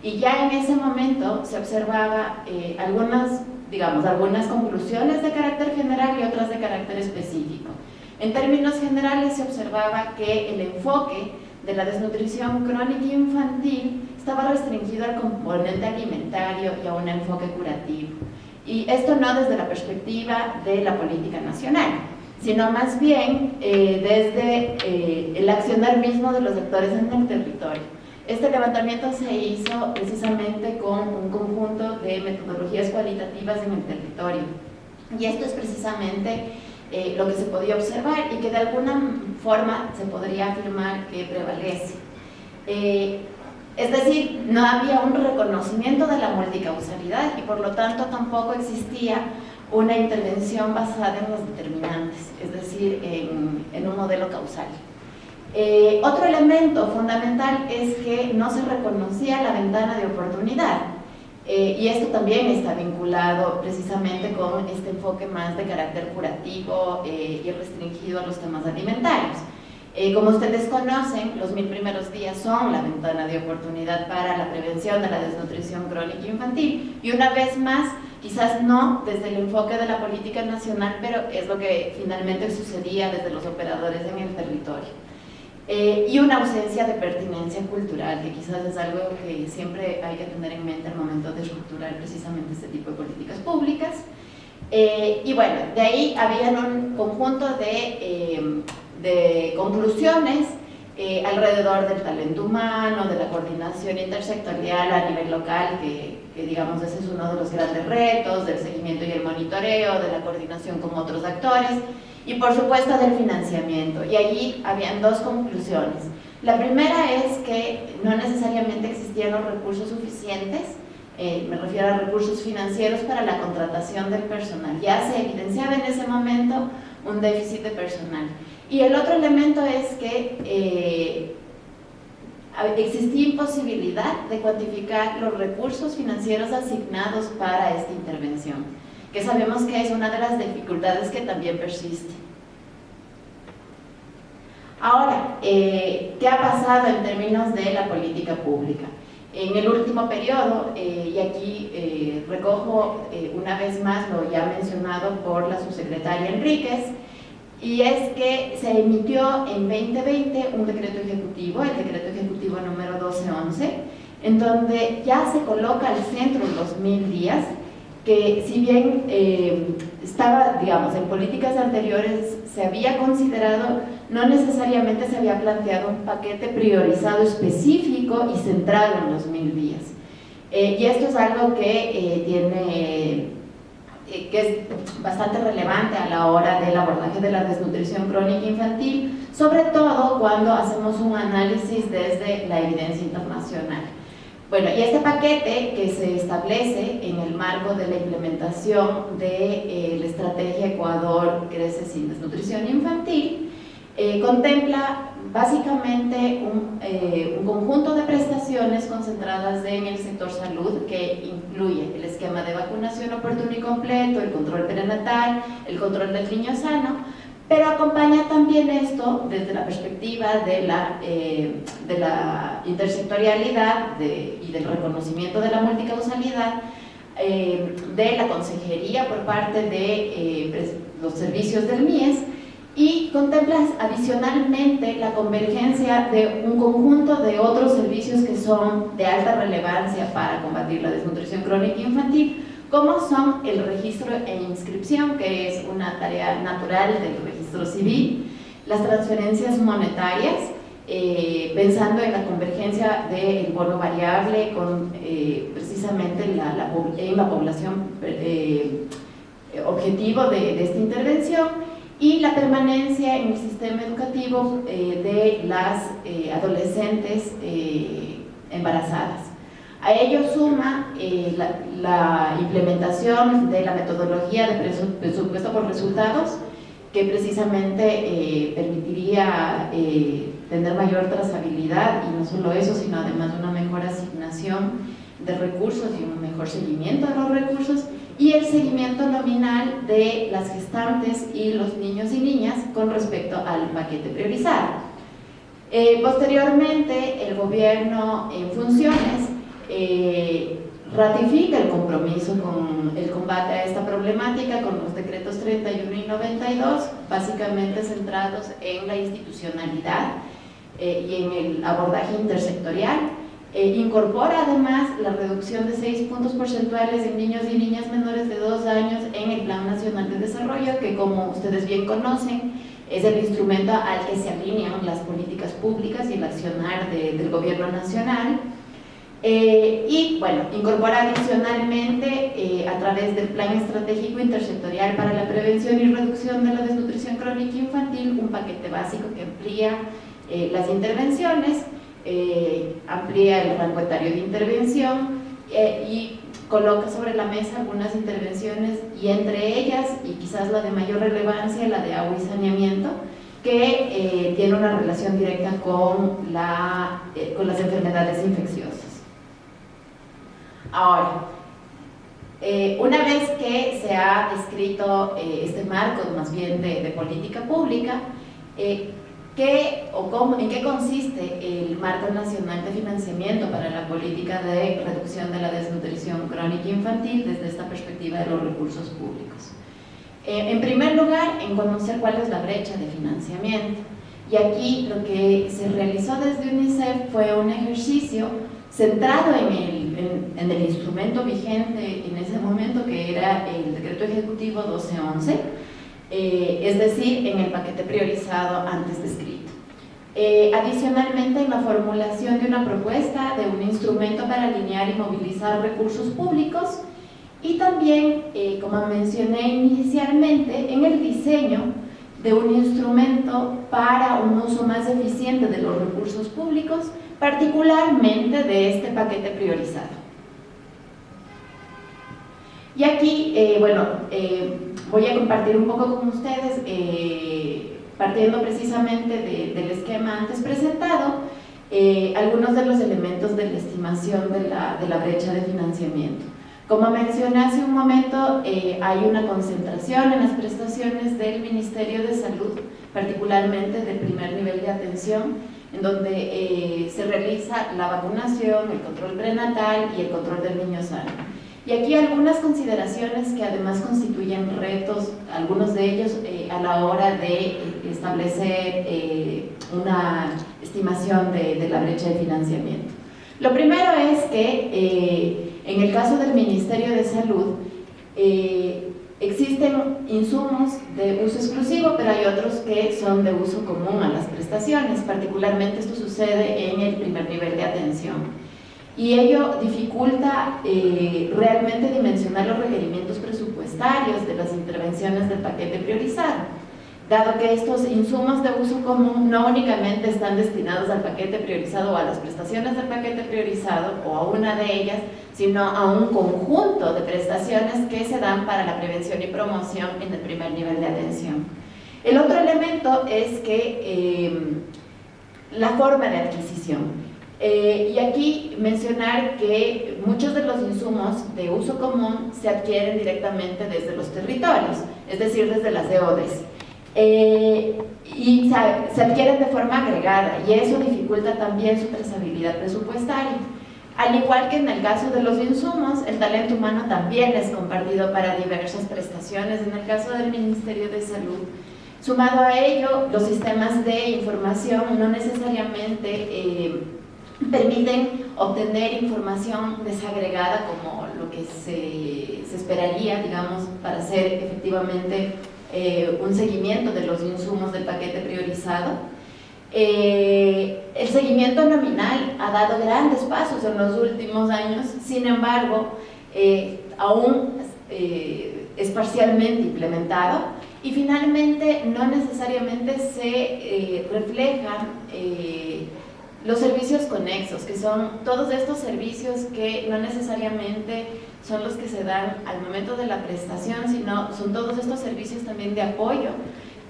Y ya en ese momento se observaba algunas conclusiones de carácter general y otras de carácter específico. En términos generales se observaba que el enfoque de la desnutrición crónica infantil estaba restringido al componente alimentario y a un enfoque curativo. Y esto no desde la perspectiva de la política nacional, sino más bien desde el accionar mismo de los actores en el territorio. Este levantamiento se hizo precisamente con un conjunto de metodologías cualitativas en el territorio. Y esto es precisamente lo que se podía observar y que de alguna forma se podría afirmar que prevalece. Es decir, no había un reconocimiento de la multicausalidad y por lo tanto tampoco existía una intervención basada en los determinantes, es decir, en un modelo causal. Otro elemento fundamental es que no se reconocía la ventana de oportunidad y esto también está vinculado precisamente con este enfoque más de carácter curativo y restringido a los temas alimentarios. Como ustedes conocen, los 1000 primeros días son la ventana de oportunidad para la prevención de la desnutrición crónica infantil y una vez más, quizás no desde el enfoque de la política nacional, pero es lo que finalmente sucedía desde los operadores en el territorio. Y una ausencia de pertinencia cultural, que quizás es algo que siempre hay que tener en mente al momento de estructurar precisamente este tipo de políticas públicas. Y bueno, de ahí habían un conjunto de conclusiones alrededor del talento humano, de la coordinación intersectorial a nivel local, que digamos ese es uno de los grandes retos, del seguimiento y el monitoreo, de la coordinación con otros actores y por supuesto del financiamiento. Y allí habían dos conclusiones. La primera es que no necesariamente existían los recursos suficientes, me refiero a recursos financieros para la contratación del personal. Ya se evidenciaba en ese momento un déficit de personal. Y el otro elemento es que existía imposibilidad de cuantificar los recursos financieros asignados para esta intervención, que sabemos que es una de las dificultades que también persiste. Ahora, ¿qué ha pasado en términos de la política pública? En el último periodo, y aquí recojo una vez más lo ya mencionado por la subsecretaria Enríquez, y es que se emitió en 2020 un decreto ejecutivo, el decreto ejecutivo número 1211, en donde ya se coloca al centro los 1000 días, que si bien estaba, digamos, en políticas anteriores se había considerado, no necesariamente se había planteado un paquete priorizado específico y centrado en los 1000 días. Y esto es algo que que es bastante relevante a la hora del abordaje de la desnutrición crónica infantil, sobre todo cuando hacemos un análisis desde la evidencia internacional. Bueno, y este paquete que se establece en el marco de la implementación de la estrategia Ecuador Crece sin Desnutrición Infantil contempla básicamente un conjunto de prestaciones concentradas en el sector salud, que incluye el esquema de vacunación oportuno y completo, el control prenatal, el control del niño sano, pero acompaña también esto desde la perspectiva de la intersectorialidad y del reconocimiento de la multicausalidad, de la consejería por parte de los servicios del MIES, y contempla adicionalmente la convergencia de un conjunto de otros servicios que son de alta relevancia para combatir la desnutrición crónica infantil, como son el registro e inscripción, que es una tarea natural del registro civil, las transferencias monetarias, pensando en la convergencia del bono variable con precisamente en la población objetivo de esta intervención, y la permanencia en el sistema educativo de las adolescentes embarazadas. A ello suma la implementación de la metodología de presupuesto por resultados, que precisamente permitiría tener mayor trazabilidad, y no solo eso, sino además una mejor asignación de recursos y un mejor seguimiento de los recursos, y el seguimiento nominal de las gestantes y los niños y niñas con respecto al paquete priorizado. Posteriormente, el gobierno en funciones ratifica el compromiso con el combate a esta problemática con los decretos 31 y 92, básicamente centrados en la institucionalidad y en el abordaje intersectorial. Incorpora además la reducción de 6 puntos porcentuales en niños y niñas menores de 2 años en el Plan Nacional de Desarrollo, que como ustedes bien conocen es el instrumento al que se alinean las políticas públicas y el accionar del gobierno nacional. Y bueno, incorpora adicionalmente a través del Plan Estratégico Intersectorial para la Prevención y Reducción de la Desnutrición Crónica Infantil un paquete básico que amplía las intervenciones, amplía el rango etario de intervención y coloca sobre la mesa algunas intervenciones, y entre ellas, y quizás la de mayor relevancia, la de agua y saneamiento, que tiene una relación directa con las enfermedades infecciosas. Ahora, una vez que se ha descrito este marco más bien de política pública, ¿en qué consiste el Marco Nacional de Financiamiento para la Política de Reducción de la Desnutrición Crónica Infantil desde esta perspectiva de los recursos públicos? En primer lugar, en conocer cuál es la brecha de financiamiento. Y aquí lo que se realizó desde UNICEF fue un ejercicio centrado en el instrumento vigente en ese momento, que era el decreto Decreto Ejecutivo 1211, es decir, en el paquete priorizado antes descrito. Adicionalmente, en la formulación de una propuesta de un instrumento para alinear y movilizar recursos públicos, y también, como mencioné inicialmente, en el diseño de un instrumento para un uso más eficiente de los recursos públicos, particularmente de este paquete priorizado. Y aquí, voy a compartir un poco con ustedes, partiendo precisamente del esquema antes presentado, algunos de los elementos de la estimación de la brecha de financiamiento. Como mencioné hace un momento, hay una concentración en las prestaciones del Ministerio de Salud, particularmente del primer nivel de atención, en donde se realiza la vacunación, el control prenatal y el control del niño sano. Y aquí algunas consideraciones que además constituyen retos, algunos de ellos a la hora de establecer una estimación de la brecha de financiamiento. Lo primero es que en el caso del Ministerio de Salud existen insumos de uso exclusivo, pero hay otros que son de uso común a las prestaciones. Particularmente esto sucede en el primer nivel de atención. Y ello dificulta realmente dimensionar los requerimientos presupuestarios de las intervenciones del paquete priorizado, dado que estos insumos de uso común no únicamente están destinados al paquete priorizado o a las prestaciones del paquete priorizado o a una de ellas, sino a un conjunto de prestaciones que se dan para la prevención y promoción en el primer nivel de atención. El otro elemento es que la forma de adquisición. Y aquí mencionar que muchos de los insumos de uso común se adquieren directamente desde los territorios, es decir, desde las DODES. Y se adquieren de forma agregada, y eso dificulta también su trazabilidad presupuestaria. Al igual que en el caso de los insumos, el talento humano también es compartido para diversas prestaciones en el caso del Ministerio de Salud. Sumado a ello, los sistemas de información no necesariamente permiten obtener información desagregada como lo que se esperaría, digamos, para hacer efectivamente un seguimiento de los insumos del paquete priorizado. El seguimiento nominal ha dado grandes pasos en los últimos años, sin embargo, aún es parcialmente implementado y finalmente no necesariamente se reflejan los servicios conexos, que son todos estos servicios que no necesariamente son los que se dan al momento de la prestación, sino son todos estos servicios también de apoyo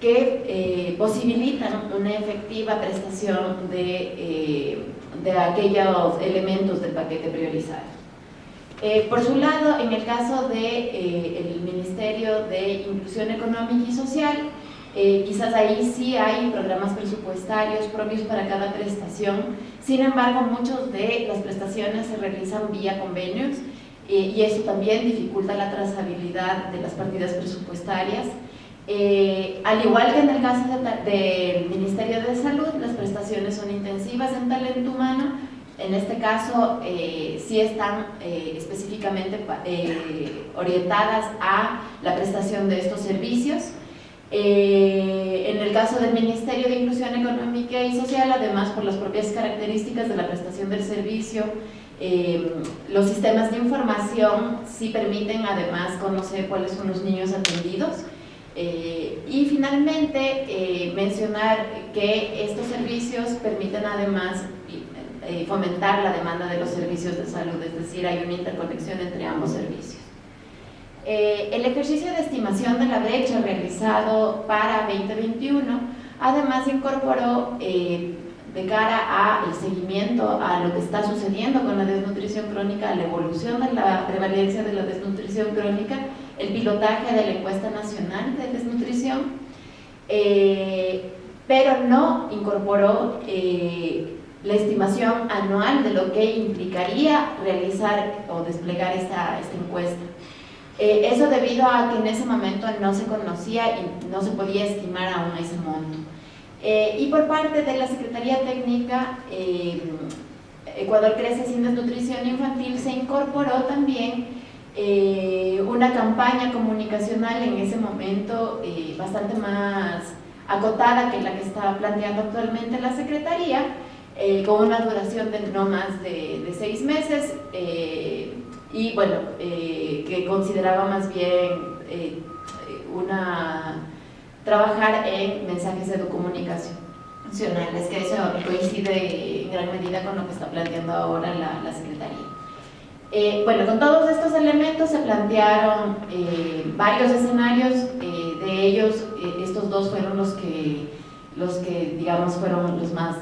que posibilitan una efectiva prestación de aquellos elementos del paquete priorizado. Por su lado, en el caso del Ministerio de Inclusión Económica y Social, quizás ahí sí hay programas presupuestarios propios para cada prestación. Sin embargo, muchas de las prestaciones se realizan vía convenios y eso también dificulta la trazabilidad de las partidas presupuestarias. Al igual que en el caso del Ministerio de Salud, las prestaciones son intensivas en talento humano. En este caso, sí están específicamente orientadas a la prestación de estos servicios. En el caso del Ministerio de Inclusión Económica y Social, además por las propias características de la prestación del servicio, los sistemas de información sí permiten además conocer cuáles son los niños atendidos. Y finalmente mencionar que estos servicios permiten además fomentar la demanda de los servicios de salud, es decir, hay una interconexión entre ambos servicios. El ejercicio de estimación de la brecha realizado para 2021 además incorporó de cara al seguimiento a lo que está sucediendo con la desnutrición crónica, a la evolución de la prevalencia de la desnutrición crónica, el pilotaje de la encuesta nacional de desnutrición, pero no incorporó la estimación anual de lo que implicaría realizar o desplegar esta encuesta. Eso debido a que en ese momento no se conocía y no se podía estimar aún ese monto. Y por parte de la Secretaría Técnica, Ecuador Crece Sin Desnutrición Infantil, se incorporó también una campaña comunicacional en ese momento bastante más acotada que la que está planteando actualmente la Secretaría, con una duración de no más de 6 meses, y bueno, que consideraba más bien trabajar en mensajes educomunicacionales, que eso coincide en gran medida con lo que está planteando ahora la Secretaría. Bueno, con todos estos elementos se plantearon varios escenarios, de ellos estos dos fueron los que digamos fueron los más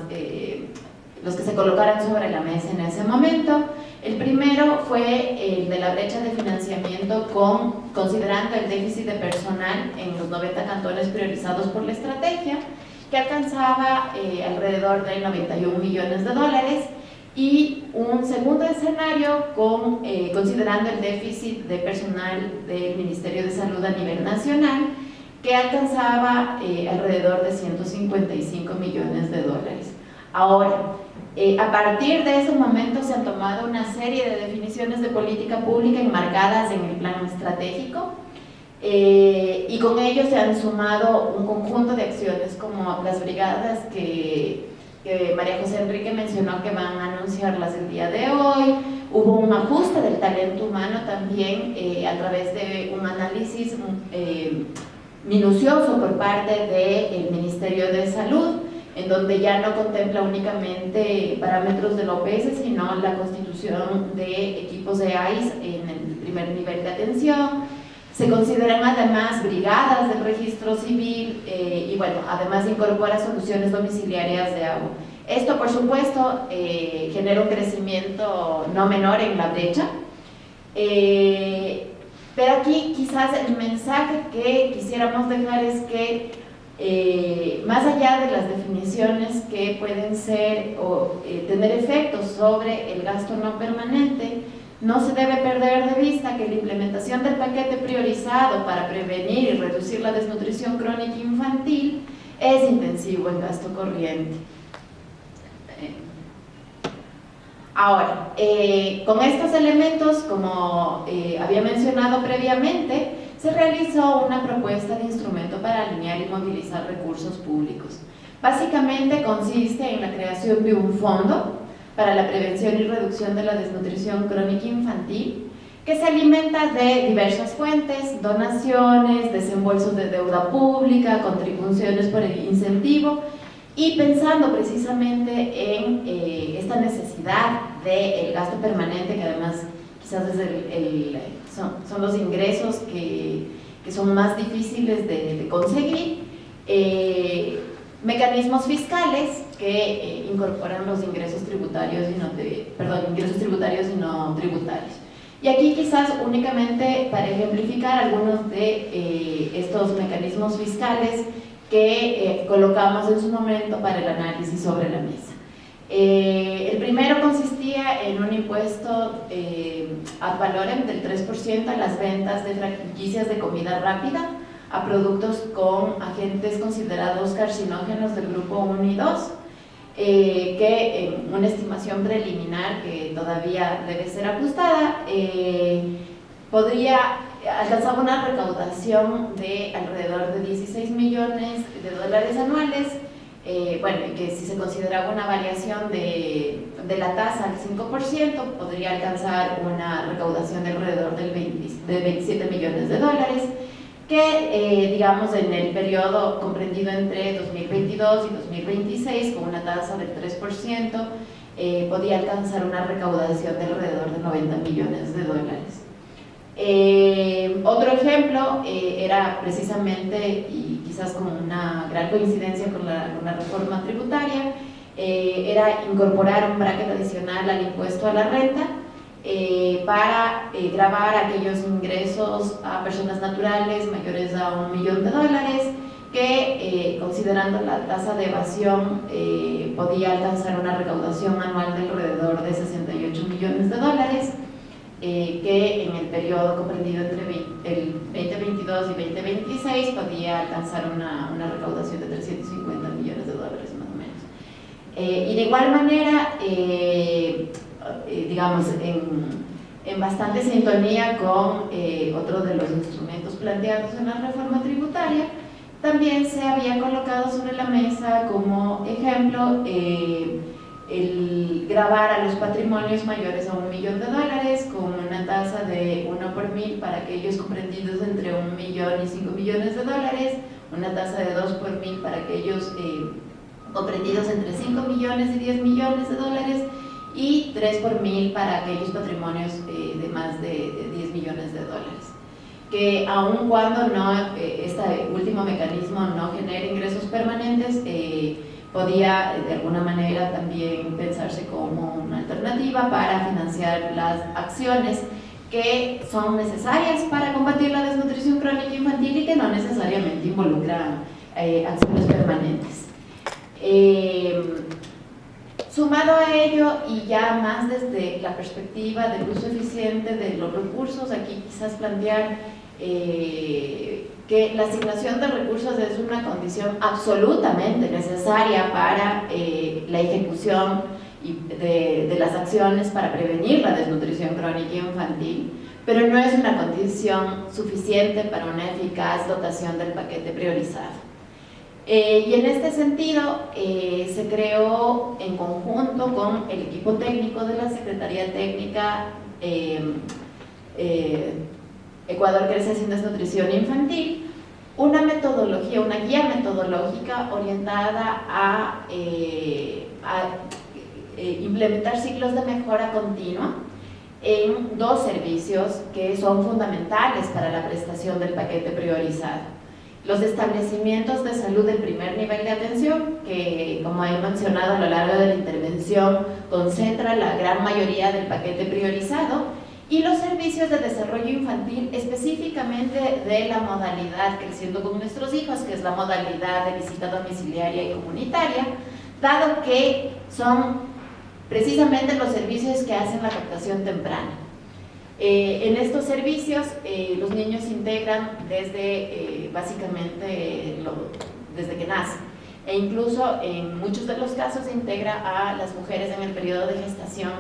los que se colocaron sobre la mesa en ese momento. El primero fue el de la brecha de financiamiento considerando el déficit de personal en los 90 cantones priorizados por la estrategia, que alcanzaba alrededor de 91 millones de dólares, y un segundo escenario considerando el déficit de personal del Ministerio de Salud a nivel nacional, que alcanzaba alrededor de 155 millones de dólares. Ahora, a partir de ese momento se han tomado una serie de definiciones de política pública enmarcadas en el plan estratégico, y con ello se han sumado un conjunto de acciones como las brigadas que María José Enrique mencionó, que van a anunciarlas el día de hoy. Hubo un ajuste del talento humano también a través de un análisis minucioso por parte del Ministerio de Salud, en donde ya no contempla únicamente parámetros del OPS, sino la constitución de equipos de AIS en el primer nivel de atención. Se consideran además brigadas del registro civil, y bueno, además incorpora soluciones domiciliarias de agua. Esto, por supuesto, genera un crecimiento no menor en la brecha, pero aquí quizás el mensaje que quisiéramos dejar es que más allá de las definiciones que pueden ser o tener efectos sobre el gasto no permanente, no se debe perder de vista que la implementación del paquete priorizado para prevenir y reducir la desnutrición crónica infantil es intensivo en gasto corriente. Ahora, con estos elementos, como había mencionado previamente, se realizó una propuesta de instrumento para alinear y movilizar recursos públicos. Básicamente consiste en la creación de un fondo para la prevención y reducción de la desnutrición crónica infantil, que se alimenta de diversas fuentes: donaciones, desembolsos de deuda pública, contribuciones por el incentivo, y pensando precisamente en esta necesidad del gasto permanente, que además quizás son los ingresos que son más difíciles de conseguir, mecanismos fiscales que incorporan los ingresos tributarios ingresos tributarios y no tributarios. Y aquí quizás únicamente para ejemplificar algunos de estos mecanismos fiscales que colocamos en su momento para el análisis sobre la mesa. El primero consistía en un impuesto ad valorem del 3% a las ventas de franquicias de comida rápida a productos con agentes considerados carcinógenos del grupo 1 y 2, que en una estimación preliminar que todavía debe ser ajustada, podría alcanzar una recaudación de alrededor de 16 millones de dólares anuales. Bueno, que si se consideraba una variación de la tasa al 5%, podría alcanzar una recaudación de alrededor de 27 millones de dólares, que digamos en el periodo comprendido entre 2022 y 2026, con una tasa del 3%, podía alcanzar una recaudación de alrededor de 90 millones de dólares. Otro ejemplo era precisamente, y quizás con una gran coincidencia con la reforma tributaria, era incorporar un bracket adicional al impuesto a la renta para gravar aquellos ingresos a personas naturales mayores a $1 millón, que considerando la tasa de evasión podía alcanzar una recaudación anual de alrededor de 68 millones de dólares, que en el periodo comprendido entre el 2022 y 2026 podía alcanzar una recaudación de 350 millones de dólares más o menos. Y de igual manera, digamos, en bastante sintonía con otro de los instrumentos planteados en la reforma tributaria, también se había colocado sobre la mesa como ejemplo el gravar a los patrimonios mayores a $1 millón con una tasa de 1 por 1000 para aquellos comprendidos entre $1 millón y $5 millones, una tasa de 2 por 1000 para aquellos comprendidos entre 5 millones y 10 millones de dólares, y 3 por 1000 para aquellos patrimonios de más de 10 millones de dólares. Que aun cuando este último mecanismo no genere ingresos permanentes, podía de alguna manera también pensarse como una alternativa para financiar las acciones que son necesarias para combatir la desnutrición crónica infantil y que no necesariamente involucran acciones permanentes. Sumado a ello, y ya más desde la perspectiva del uso eficiente de los recursos, aquí quizás plantear que la asignación de recursos es una condición absolutamente necesaria para la ejecución de las acciones para prevenir la desnutrición crónica infantil, pero no es una condición suficiente para una eficaz dotación del paquete priorizado. Y en este sentido se creó en conjunto con el equipo técnico de la Secretaría Técnica Ecuador Crece Sin Desnutrición Infantil, una metodología, una guía metodológica orientada a implementar ciclos de mejora continua en 2 servicios que son fundamentales para la prestación del paquete priorizado. Los establecimientos de salud del primer nivel de atención, que como he mencionado a lo largo de la intervención, concentra la gran mayoría del paquete priorizado, y los servicios de desarrollo infantil, específicamente de la modalidad Creciendo con Nuestros Hijos, que es la modalidad de visita domiciliaria y comunitaria, dado que son precisamente los servicios que hacen la captación temprana. En estos servicios los niños se integran desde básicamente desde que nacen, e incluso en muchos de los casos se integra a las mujeres en el periodo de gestación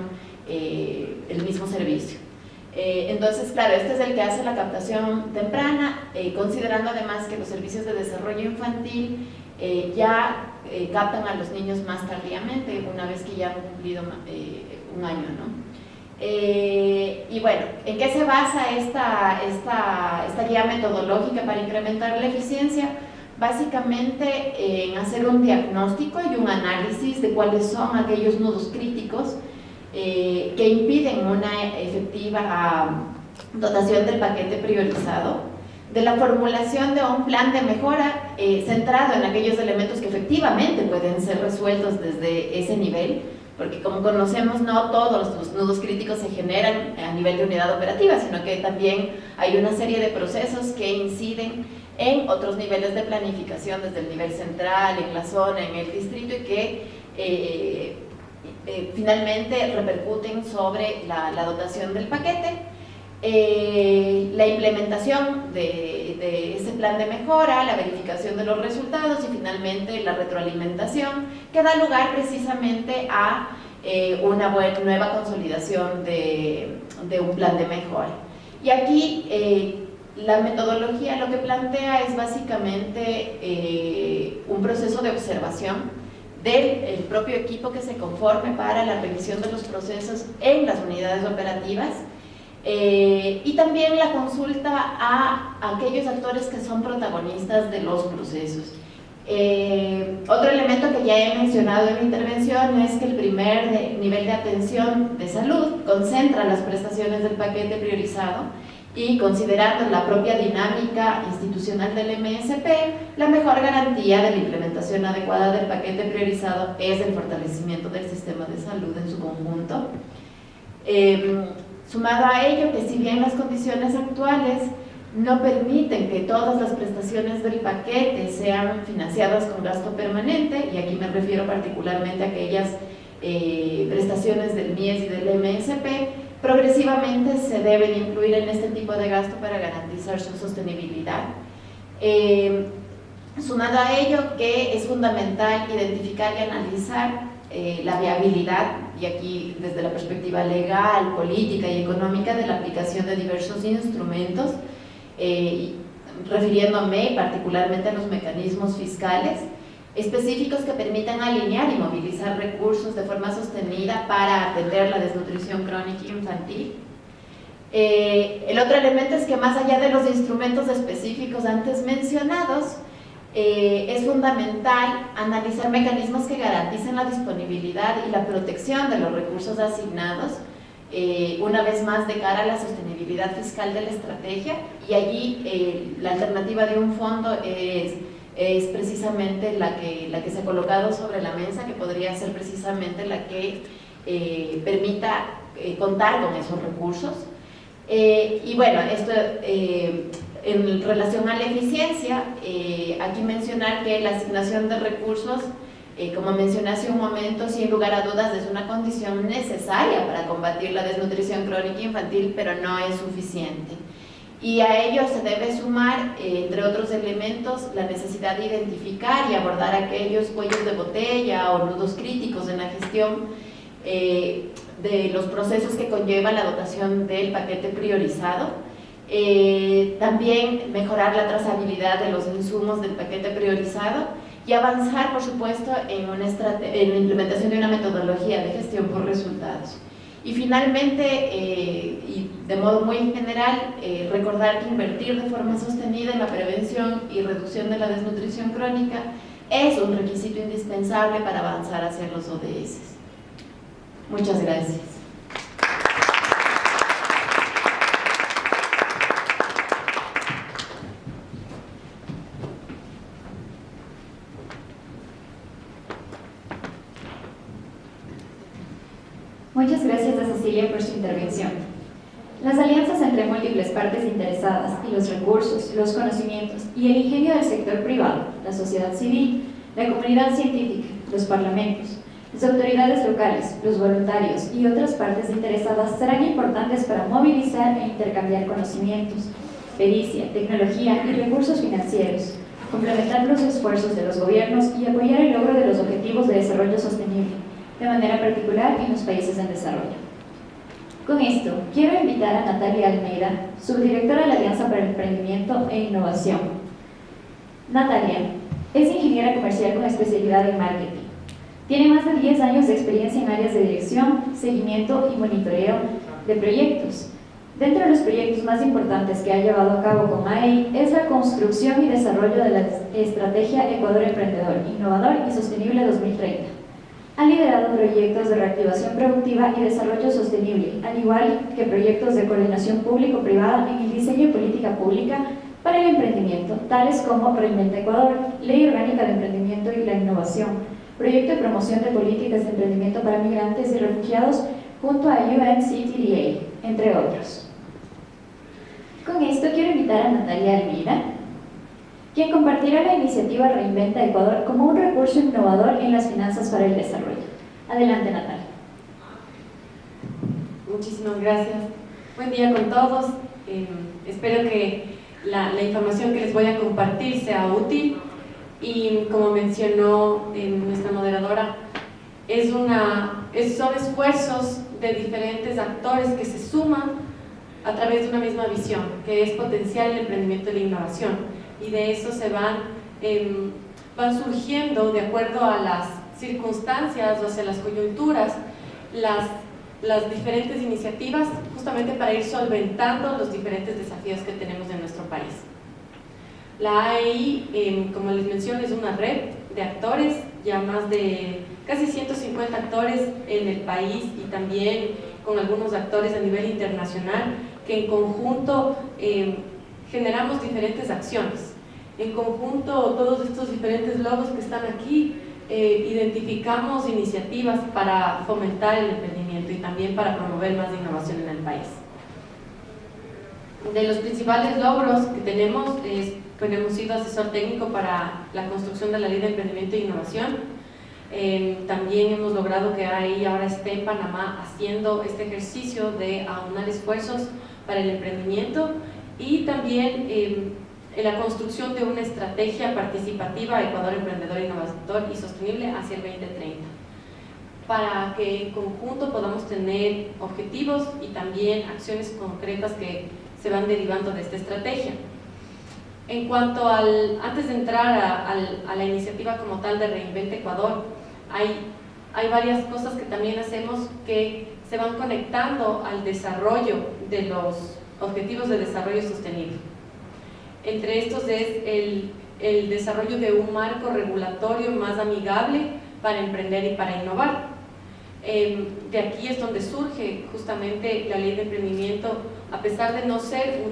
el mismo servicio. Entonces, claro, este es el que hace la captación temprana, considerando además que los servicios de desarrollo infantil ya captan a los niños más tardíamente, una vez que ya han cumplido un año, ¿no? Y bueno, ¿en qué se basa esta guía metodológica para incrementar la eficiencia? Básicamente en hacer un diagnóstico y un análisis de cuáles son aquellos nudos críticos que impiden una efectiva dotación del paquete priorizado, de la formulación de un plan de mejora centrado en aquellos elementos que efectivamente pueden ser resueltos desde ese nivel, porque como conocemos, no todos los nudos críticos se generan a nivel de unidad operativa, sino que también hay una serie de procesos que inciden en otros niveles de planificación, desde el nivel central, en la zona, en el distrito, y que finalmente repercuten sobre la dotación del paquete. La implementación de ese plan de mejora, la verificación de los resultados y finalmente la retroalimentación, que da lugar precisamente a una nueva consolidación de un plan de mejora. Y aquí la metodología lo que plantea es básicamente un proceso de observación del propio equipo que se conforme para la revisión de los procesos en las unidades operativas, y también la consulta a aquellos actores que son protagonistas de los procesos. Otro elemento que ya he mencionado en mi intervención es que el primer nivel de atención de salud concentra las prestaciones del paquete priorizado, y considerando la propia dinámica institucional del MSP, la mejor garantía de la implementación adecuada del paquete priorizado es el fortalecimiento del sistema de salud en su conjunto. Sumado a ello, que si bien las condiciones actuales no permiten que todas las prestaciones del paquete sean financiadas con gasto permanente, y aquí me refiero particularmente a aquellas prestaciones del MIES y del MSP, progresivamente se deben incluir en este tipo de gasto para garantizar su sostenibilidad. Sumado a ello, que es fundamental identificar y analizar la viabilidad, y aquí desde la perspectiva legal, política y económica, de la aplicación de diversos instrumentos, refiriéndome particularmente a los mecanismos fiscales específicos que permitan alinear y movilizar recursos de forma sostenida para atender la desnutrición crónica infantil. El otro elemento es que, más allá de los instrumentos específicos antes mencionados, es fundamental analizar mecanismos que garanticen la disponibilidad y la protección de los recursos asignados, una vez más de cara a la sostenibilidad fiscal de la estrategia, y allí la alternativa de un fondo es precisamente la que se ha colocado sobre la mesa, que podría ser precisamente la que permita contar con esos recursos. Y bueno, esto en relación a la eficiencia, aquí mencionar que la asignación de recursos, como mencioné hace un momento, sin lugar a dudas es una condición necesaria para combatir la desnutrición crónica infantil, pero no es suficiente. Y a ello se debe sumar, entre otros elementos, la necesidad de identificar y abordar aquellos cuellos de botella o nudos críticos en la gestión de los procesos que conlleva la dotación del paquete priorizado. También mejorar la trazabilidad de los insumos del paquete priorizado y avanzar, por supuesto, en la implementación de una metodología de gestión por resultados. Y finalmente, y de modo muy general, recordar que invertir de forma sostenida en la prevención y reducción de la desnutrición crónica es un requisito indispensable para avanzar hacia los ODS. Muchas gracias. Muchas gracias a Cecilia por su intervención. Las alianzas entre múltiples partes interesadas y los recursos, los conocimientos y el ingenio del sector privado, la sociedad civil, la comunidad científica, los parlamentos, las autoridades locales, los voluntarios y otras partes interesadas serán importantes para movilizar e intercambiar conocimientos, pericia, tecnología y recursos financieros, complementar los esfuerzos de los gobiernos y apoyar el logro de los objetivos de desarrollo sostenible, de manera particular en los países en desarrollo. Con esto, quiero invitar a Natalia Almeida, subdirectora de la Alianza para el Emprendimiento e Innovación. Natalia es ingeniera comercial con especialidad en marketing. Tiene más de 10 años de experiencia en áreas de dirección, seguimiento y monitoreo de proyectos. Dentro de los proyectos más importantes que ha llevado a cabo con AEI es la construcción y desarrollo de la Estrategia Ecuador Emprendedor, Innovador y Sostenible 2030. Ha liderado proyectos de reactivación productiva y desarrollo sostenible, al igual que proyectos de coordinación público-privada en el diseño de política pública para el emprendimiento, tales como Reinventa Ecuador, Ley Orgánica de Emprendimiento y la Innovación, Proyecto de Promoción de Políticas de Emprendimiento para Migrantes y Refugiados junto a UNCTAD, entre otros. Con esto quiero invitar a Natalia Almeida, quien compartirá la iniciativa Reinventa Ecuador como un recurso innovador en las finanzas para el desarrollo. Adelante, Natalia. Muchísimas gracias. Buen día con todos. Espero que la información que les voy a compartir sea útil y, como mencionó nuestra moderadora, son esfuerzos de diferentes actores que se suman a través de una misma visión, que es potenciar el emprendimiento y la innovación. Y de eso se van surgiendo, de acuerdo a las circunstancias o hacia las coyunturas, las diferentes iniciativas, justamente para ir solventando los diferentes desafíos que tenemos en nuestro país. La AEI, como les menciono, es una red de actores, ya más de casi 150 actores en el país y también con algunos actores a nivel internacional, que en conjunto generamos diferentes acciones. En conjunto, todos estos diferentes logos que están aquí, identificamos iniciativas para fomentar el emprendimiento y también para promover más innovación en el país. De los principales logros que tenemos es que hemos sido asesor técnico para la construcción de la Ley de Emprendimiento e Innovación. También hemos logrado que AEI ahora esté en Panamá haciendo este ejercicio de aunar esfuerzos para el emprendimiento y también en la construcción de una estrategia participativa Ecuador Emprendedor, Innovador y Sostenible hacia el 2030. para que en conjunto podamos tener objetivos y también acciones concretas que se van derivando de esta estrategia. En cuanto antes de entrar a la iniciativa como tal de Reinventa Ecuador, hay varias cosas que también hacemos que se van conectando al desarrollo de los Objetivos de Desarrollo Sostenible. Entre estos es el desarrollo de un marco regulatorio más amigable para emprender y para innovar. De aquí es donde surge justamente la Ley de Emprendimiento, a pesar de no ser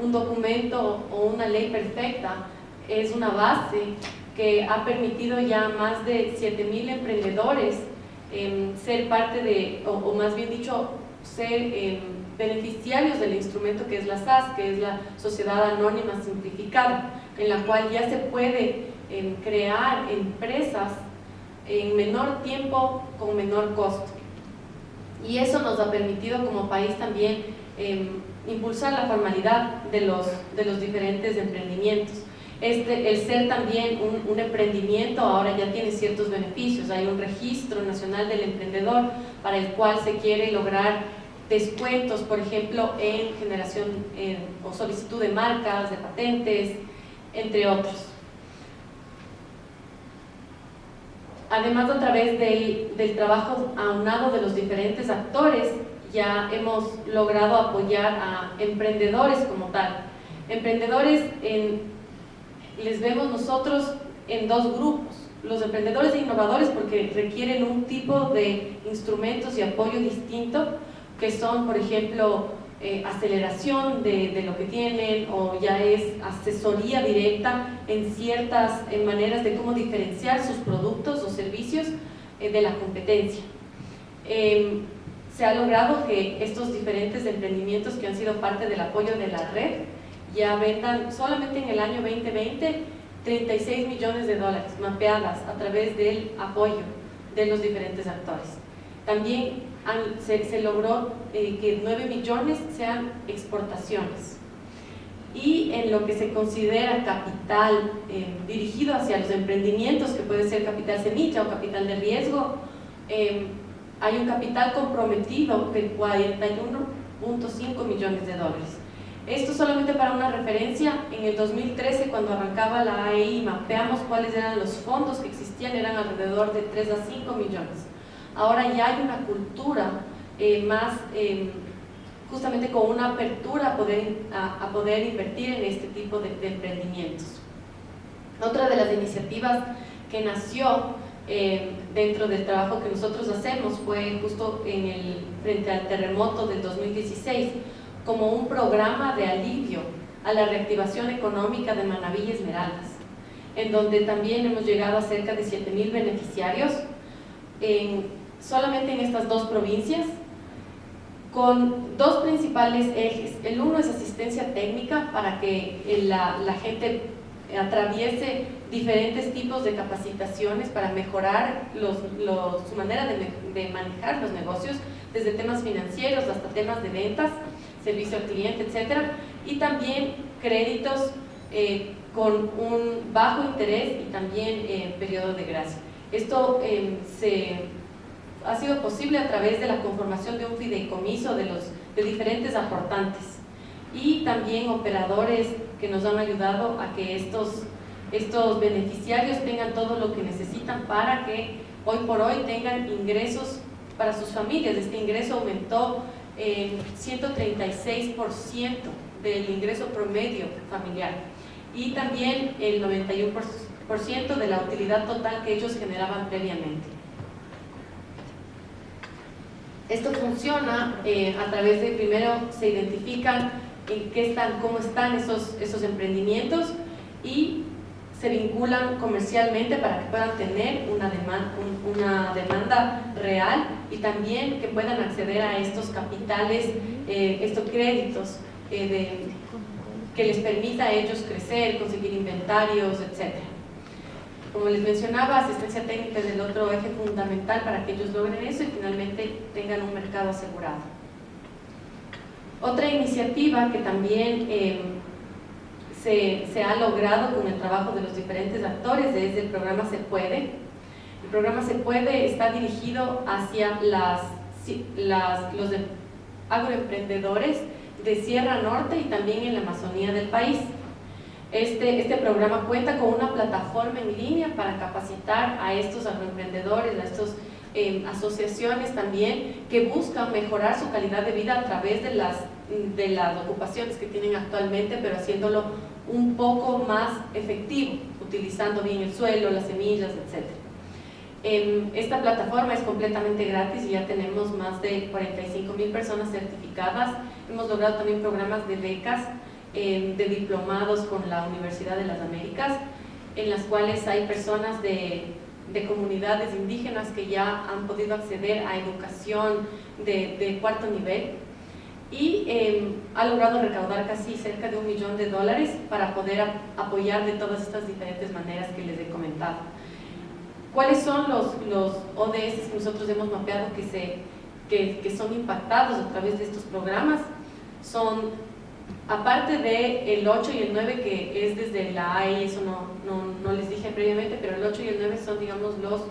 un documento o una ley perfecta, es una base que ha permitido ya a más de 7.000 emprendedores ser parte de, o más bien dicho, ser beneficiarios del instrumento que es la SAS, que es la Sociedad Anónima Simplificada, en la cual ya se puede crear empresas en menor tiempo, con menor costo. Y eso nos ha permitido como país también impulsar la formalidad de los diferentes emprendimientos. El ser también un emprendimiento ahora ya tiene ciertos beneficios. Hay un registro nacional del emprendedor para el cual se quiere lograr descuentos, por ejemplo, en generación o solicitud de marcas, de patentes, entre otros. Además, a través del trabajo aunado de los diferentes actores, ya hemos logrado apoyar a emprendedores como tal. Emprendedores les vemos nosotros en dos grupos: los emprendedores e innovadores, porque requieren un tipo de instrumentos y apoyo distinto, que son, por ejemplo, aceleración de lo que tienen, o ya es asesoría directa en ciertas maneras de cómo diferenciar sus productos o servicios de la competencia. Se ha logrado que estos diferentes emprendimientos que han sido parte del apoyo de la red ya vendan solamente en el año 2020 $36 millones mapeadas a través del apoyo de los diferentes actores. También se logró que 9 millones sean exportaciones. Y en lo que se considera capital dirigido hacia los emprendimientos, que puede ser capital semilla o capital de riesgo, hay un capital comprometido de $41.5 millones. Esto solamente para una referencia: en el 2013, cuando arrancaba la AEI, mapeamos cuáles eran los fondos que existían, eran alrededor de 3 a 5 millones. Ahora ya hay una cultura más, justamente con una apertura a poder invertir en este tipo de emprendimientos. Otra de las iniciativas que nació dentro del trabajo que nosotros hacemos fue justo frente al terremoto del 2016, como un programa de alivio a la reactivación económica de Manabí y Esmeraldas, en donde también hemos llegado a cerca de 7.000 beneficiarios solamente en estas dos provincias, con dos principales ejes. El uno es asistencia técnica para que la gente atraviese diferentes tipos de capacitaciones para mejorar su manera de manejar los negocios, desde temas financieros hasta temas de ventas, servicio al cliente, etc. Y también créditos con un bajo interés y también periodo de gracia. Esto ha sido posible a través de la conformación de un fideicomiso de diferentes aportantes y también operadores que nos han ayudado a que estos beneficiarios tengan todo lo que necesitan para que hoy por hoy tengan ingresos para sus familias. Este ingreso aumentó 136% del ingreso promedio familiar, y también el 91% de la utilidad total que ellos generaban previamente. Esto funciona a través de, primero se identifican cómo están esos emprendimientos y se vinculan comercialmente para que puedan tener una demanda real, y también que puedan acceder a estos capitales, estos créditos que les permita a ellos crecer, conseguir inventarios, etc. Como les mencionaba, asistencia técnica es el otro eje fundamental para que ellos logren eso y finalmente tengan un mercado asegurado. Otra iniciativa que también se ha logrado con el trabajo de los diferentes actores es el programa Se Puede. El programa está dirigido hacia los agroemprendedores de Sierra Norte y también en la Amazonía del país. Este programa cuenta con una plataforma en línea para capacitar a estos agroemprendedores, a estas asociaciones también que buscan mejorar su calidad de vida a través de las ocupaciones que tienen actualmente, pero haciéndolo un poco más efectivo, utilizando bien el suelo, las semillas, etc. Esta plataforma es completamente gratis y ya tenemos más de 45,000 personas certificadas. Hemos logrado también programas de becas, de diplomados con la Universidad de las Américas, en las cuales hay personas de comunidades indígenas que ya han podido acceder a educación de cuarto nivel y ha logrado recaudar casi cerca de $1 millón para poder apoyar de todas estas diferentes maneras que les he comentado. ¿Cuáles son los ODS que nosotros hemos mapeado que son impactados a través de estos programas? Son, aparte del 8 y el 9, que es desde la AI, eso no les dije previamente, pero el 8 y el 9 son, digamos, los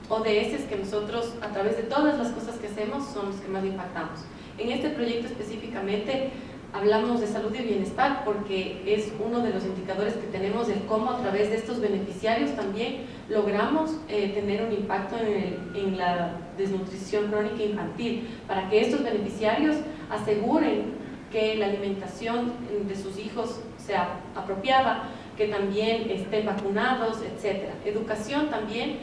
ODS que nosotros, a través de todas las cosas que hacemos, son los que más impactamos. En este proyecto específicamente hablamos de salud y bienestar porque es uno de los indicadores que tenemos de cómo a través de estos beneficiarios también logramos tener un impacto en la desnutrición crónica infantil, para que estos beneficiarios aseguren que la alimentación de sus hijos sea apropiada, que también estén vacunados, etc. Educación también,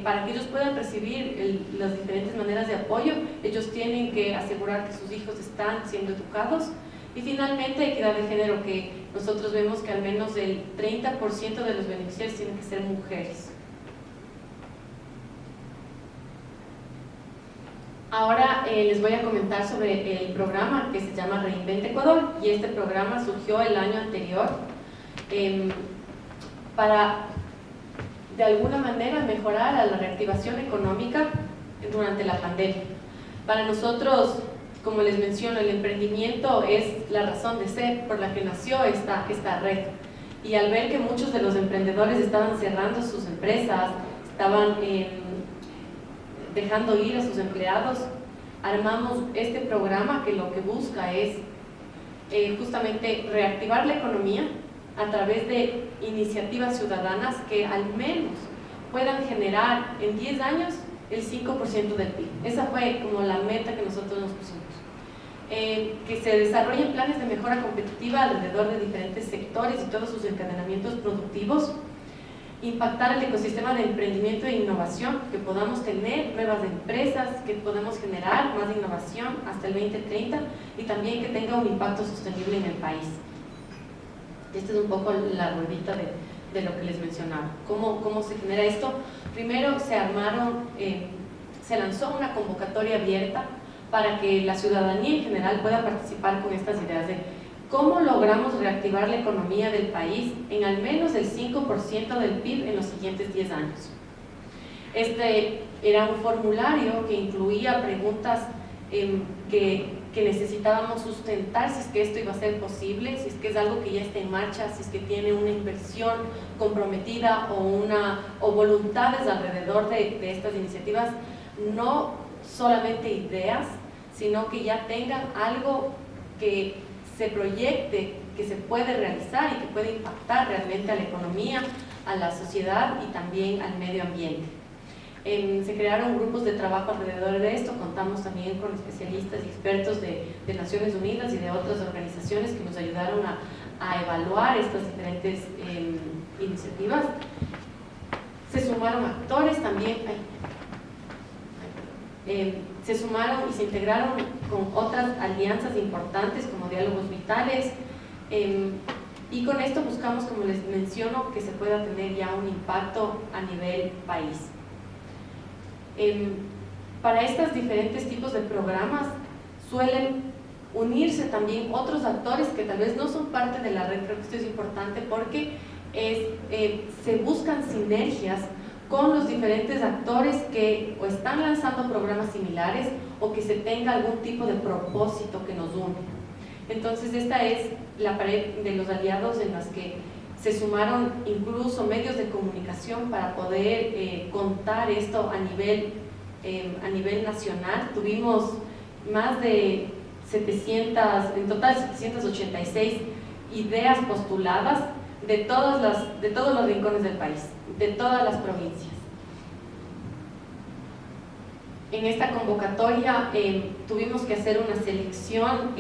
para que ellos puedan recibir las diferentes maneras de apoyo, ellos tienen que asegurar que sus hijos están siendo educados. Y finalmente, equidad de género, que nosotros vemos que al menos el 30% de los beneficiarios tienen que ser mujeres. Ahora les voy a comentar sobre el programa que se llama Reinventa Ecuador, y este programa surgió el año anterior para de alguna manera mejorar a la reactivación económica durante la pandemia. Para nosotros, como les menciono, el emprendimiento es la razón de ser por la que nació esta red, y al ver que muchos de los emprendedores estaban cerrando sus empresas, estaban dejando ir a sus empleados, armamos este programa que lo que busca es justamente reactivar la economía a través de iniciativas ciudadanas que al menos puedan generar en 10 años el 5% del PIB. Esa fue como la meta que nosotros nos pusimos. Que se desarrollen planes de mejora competitiva alrededor de diferentes sectores y todos sus encadenamientos productivos, impactar el ecosistema de emprendimiento e innovación, que podamos tener nuevas empresas, que podamos generar más innovación hasta el 2030 y también que tenga un impacto sostenible en el país. Esta es un poco la ruedita de lo que les mencionaba. ¿Cómo se genera esto? Primero se lanzó una convocatoria abierta para que la ciudadanía en general pueda participar con estas ideas de cómo logramos reactivar la economía del país en al menos el 5% del PIB en los siguientes 10 años. Este era un formulario que incluía preguntas que necesitábamos sustentar si es que esto iba a ser posible, si es que es algo que ya está en marcha, si es que tiene una inversión comprometida o voluntades alrededor de estas iniciativas, no solamente ideas, sino que ya tengan algo que se proyecte, que se puede realizar y que puede impactar realmente a la economía, a la sociedad y también al medio ambiente. Se crearon grupos de trabajo alrededor de esto, contamos también con especialistas y expertos de Naciones Unidas y de otras organizaciones que nos ayudaron a evaluar estas diferentes iniciativas. Se sumaron actores también, se sumaron y se integraron con otras alianzas importantes como Diálogos Vitales, y con esto buscamos, como les menciono, que se pueda tener ya un impacto a nivel país. Para estos diferentes tipos de programas suelen unirse también otros actores que tal vez no son parte de la red. Creo que esto es importante porque se buscan sinergias con los diferentes actores que o están lanzando programas similares o que se tenga algún tipo de propósito que nos une. Entonces esta es la pared de los aliados en las que se sumaron incluso medios de comunicación para poder contar esto a nivel nacional. Tuvimos más de 700, en total 786 ideas postuladas de todos los rincones del país, de todas las provincias. En esta convocatoria tuvimos que hacer una selección,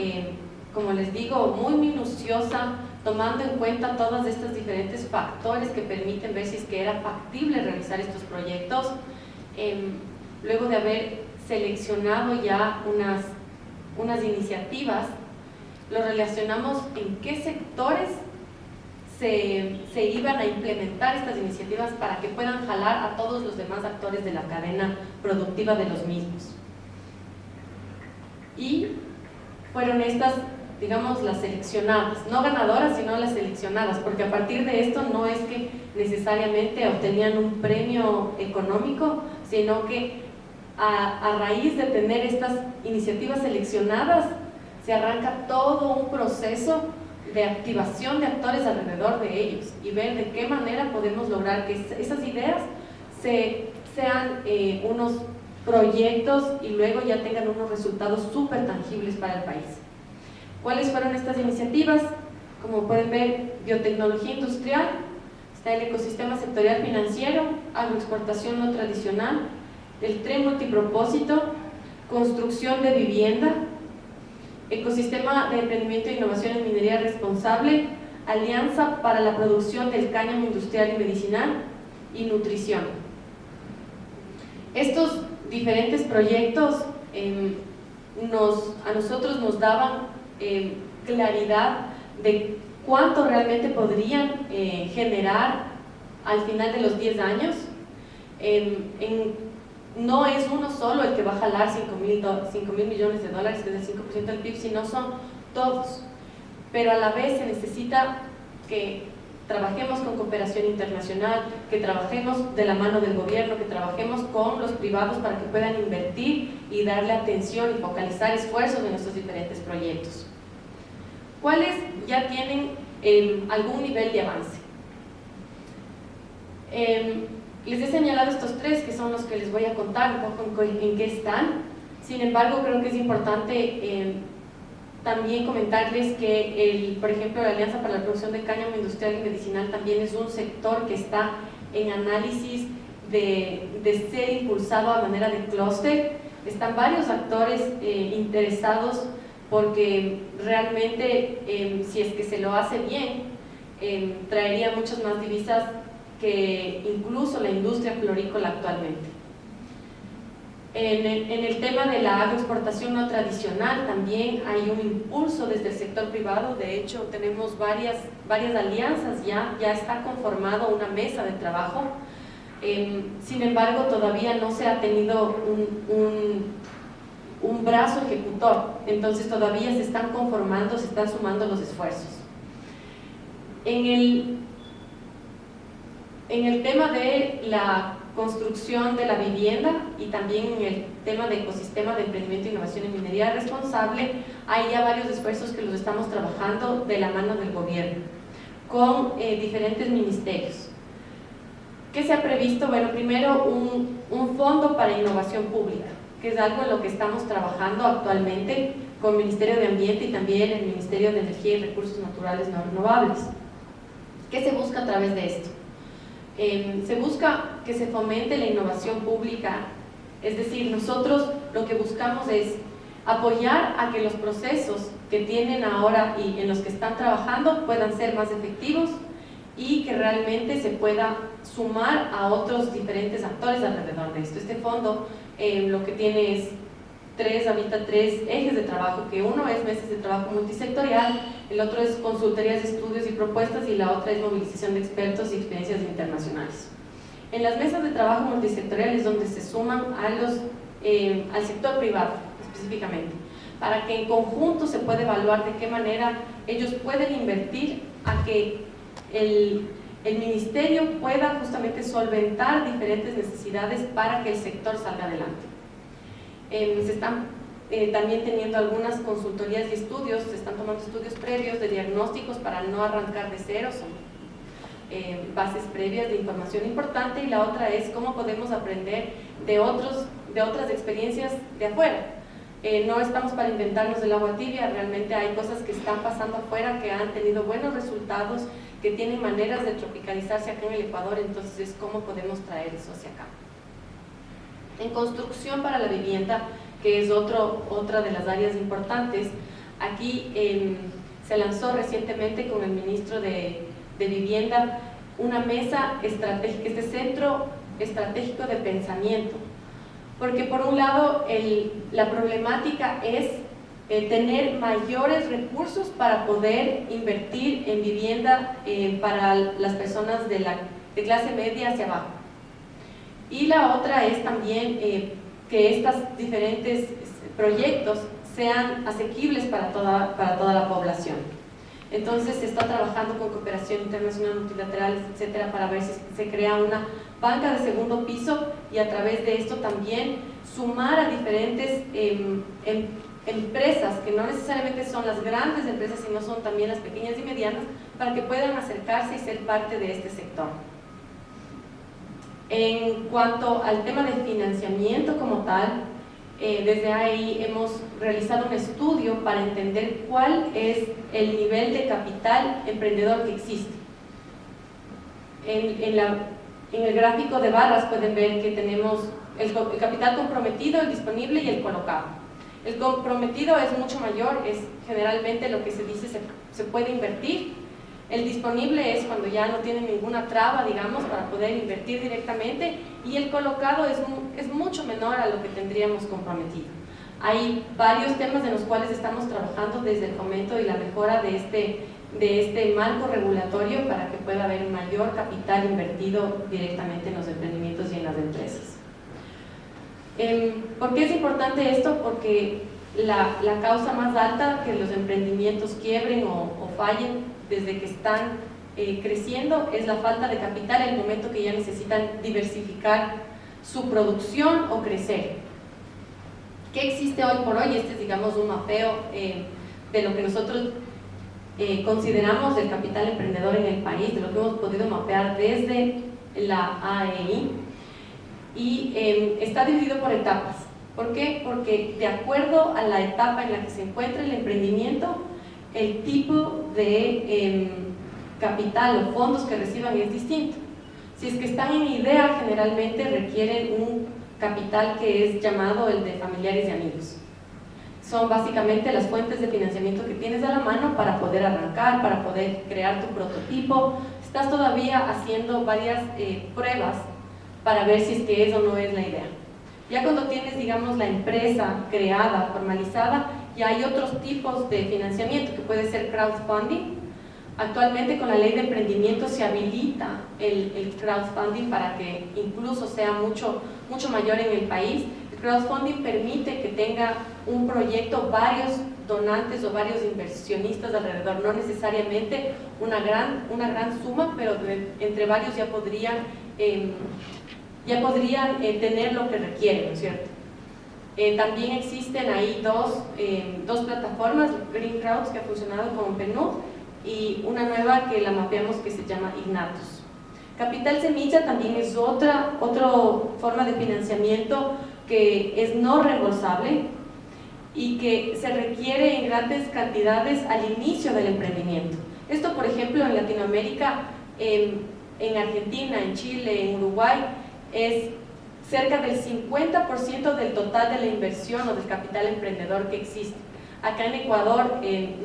como les digo, muy minuciosa, tomando en cuenta todos estos diferentes factores que permiten ver si es que era factible realizar estos proyectos. Luego de haber seleccionado ya unas iniciativas, lo relacionamos en qué sectores se iban a implementar estas iniciativas para que puedan jalar a todos los demás actores de la cadena productiva de los mismos. Y fueron estas, digamos, las seleccionadas, no ganadoras, sino las seleccionadas, porque a partir de esto no es que necesariamente obtenían un premio económico, sino que a raíz de tener estas iniciativas seleccionadas, se arranca todo un proceso de activación de actores alrededor de ellos y ver de qué manera podemos lograr que esas ideas sean unos proyectos y luego ya tengan unos resultados súper tangibles para el país. ¿Cuáles fueron estas iniciativas? Como pueden ver, biotecnología industrial, está el ecosistema sectorial financiero, agroexportación no tradicional, el tren multipropósito, construcción de vivienda, ecosistema de emprendimiento e innovación en minería responsable, alianza para la producción del cáñamo industrial y medicinal y nutrición. Estos diferentes proyectos a nosotros nos daban claridad de cuánto realmente podrían generar al final de los 10 años. No es uno solo el que va a jalar 5.000 millones de dólares, que es el 5% del PIB, sino son todos. Pero a la vez se necesita que trabajemos con cooperación internacional, que trabajemos de la mano del gobierno, que trabajemos con los privados para que puedan invertir y darle atención y focalizar esfuerzos en estos diferentes proyectos. ¿Cuáles ya tienen algún nivel de avance? Les he señalado estos tres, que son los que les voy a contar un poco en qué están. Sin embargo, creo que es importante también comentarles que, por ejemplo, la Alianza para la Producción de Cáñamo Industrial y Medicinal también es un sector que está en análisis de ser impulsado a manera de clúster. Están varios actores interesados porque realmente, si es que se lo hace bien, traería muchas más divisas que incluso la industria florícola actualmente. En el tema de la agroexportación no tradicional también hay un impulso desde el sector privado. De hecho, tenemos varias alianzas, ya está conformado una mesa de trabajo. Sin embargo, todavía no se ha tenido un brazo ejecutor, entonces todavía se están conformando, se están sumando los esfuerzos. En el tema de la construcción de la vivienda y también en el tema de ecosistema de emprendimiento e innovación en minería responsable, hay ya varios esfuerzos que los estamos trabajando de la mano del gobierno, con diferentes ministerios. ¿Qué se ha previsto? Bueno, primero un fondo para innovación pública, que es algo en lo que estamos trabajando actualmente con el Ministerio de Ambiente y también el Ministerio de Energía y Recursos Naturales No Renovables. ¿Qué se busca a través de esto? Se busca que se fomente la innovación pública, es decir, nosotros lo que buscamos es apoyar a que los procesos que tienen ahora y en los que están trabajando puedan ser más efectivos y que realmente se pueda sumar a otros diferentes actores alrededor de esto. Este fondo lo que tiene es ahorita tres ejes de trabajo, que uno es mesas de trabajo multisectorial, el otro es consultorías de estudios y propuestas y la otra es movilización de expertos y experiencias internacionales. En las mesas de trabajo multisectorial es donde se suman al sector privado específicamente, para que en conjunto se pueda evaluar de qué manera ellos pueden invertir a que el ministerio pueda justamente solventar diferentes necesidades para que el sector salga adelante. Se están también teniendo algunas consultorías y estudios, se están tomando estudios previos de diagnósticos para no arrancar de cero. bases previas de información importante, y la otra es cómo podemos aprender de otras experiencias de afuera. No estamos para inventarnos el agua tibia, realmente hay cosas que están pasando afuera que han tenido buenos resultados, que tienen maneras de tropicalizarse acá en el Ecuador, entonces es cómo podemos traer eso hacia acá. En construcción para la vivienda, que es otra de las áreas importantes, aquí se lanzó recientemente con el ministro de Vivienda una mesa estratégica, este centro estratégico de pensamiento, porque por un lado la problemática es tener mayores recursos para poder invertir en vivienda para las personas de clase media hacia abajo, y la otra es también que estos diferentes proyectos sean asequibles para toda la población. Entonces se está trabajando con cooperación internacional, multilateral, etcétera, para ver si se crea una banca de segundo piso, y a través de esto también sumar a diferentes empresas, que no necesariamente son las grandes empresas, sino son también las pequeñas y medianas, para que puedan acercarse y ser parte de este sector. En cuanto al tema de financiamiento como tal, desde ahí hemos realizado un estudio para entender cuál es el nivel de capital emprendedor que existe. En el gráfico de barras pueden ver que tenemos el capital comprometido, el disponible y el colocado. El comprometido es mucho mayor, es generalmente lo que se dice se puede invertir. El disponible es cuando ya no tiene ninguna traba, digamos, para poder invertir directamente, y el colocado es mucho menor a lo que tendríamos comprometido. Hay varios temas en los cuales estamos trabajando desde el fomento y la mejora de este marco regulatorio para que pueda haber mayor capital invertido directamente en los emprendimientos y en las empresas. ¿Por qué es importante esto? Porque la causa más alta que los emprendimientos quiebren o fallen desde que están creciendo es la falta de capital, en el momento que ya necesitan diversificar su producción o crecer. ¿Qué existe hoy por hoy? Este es, digamos, un mapeo de lo que nosotros consideramos el capital emprendedor en el país, de lo que hemos podido mapear desde la AEI, y está dividido por etapas. ¿Por qué? Porque de acuerdo a la etapa en la que se encuentra el emprendimiento, el tipo de capital o fondos que reciban es distinto. Si es que están en idea, generalmente requieren un capital que es llamado el de familiares y amigos. Son básicamente las fuentes de financiamiento que tienes a la mano para poder arrancar, para poder crear tu prototipo. Estás todavía haciendo varias pruebas para ver si es que eso no es la idea. Ya cuando tienes, digamos, la empresa creada, formalizada, ya hay otros tipos de financiamiento, que puede ser crowdfunding. Actualmente con la ley de emprendimiento se habilita el crowdfunding para que incluso sea mucho mayor en el país. El crowdfunding permite que tenga un proyecto varios donantes o varios inversionistas alrededor, no necesariamente una gran suma, pero entre varios ya podrían tener lo que requieren, ¿no es cierto? También existen ahí dos plataformas, Green Crowds, que ha funcionado como PNUD, y una nueva que la mapeamos que se llama Ignatus. Capital Semilla también es otra forma de financiamiento que es no reembolsable y que se requiere en grandes cantidades al inicio del emprendimiento. Esto, por ejemplo, en Latinoamérica, en Argentina, en Chile, en Uruguay, es cerca del 50% del total de la inversión o del capital emprendedor que existe. Acá en Ecuador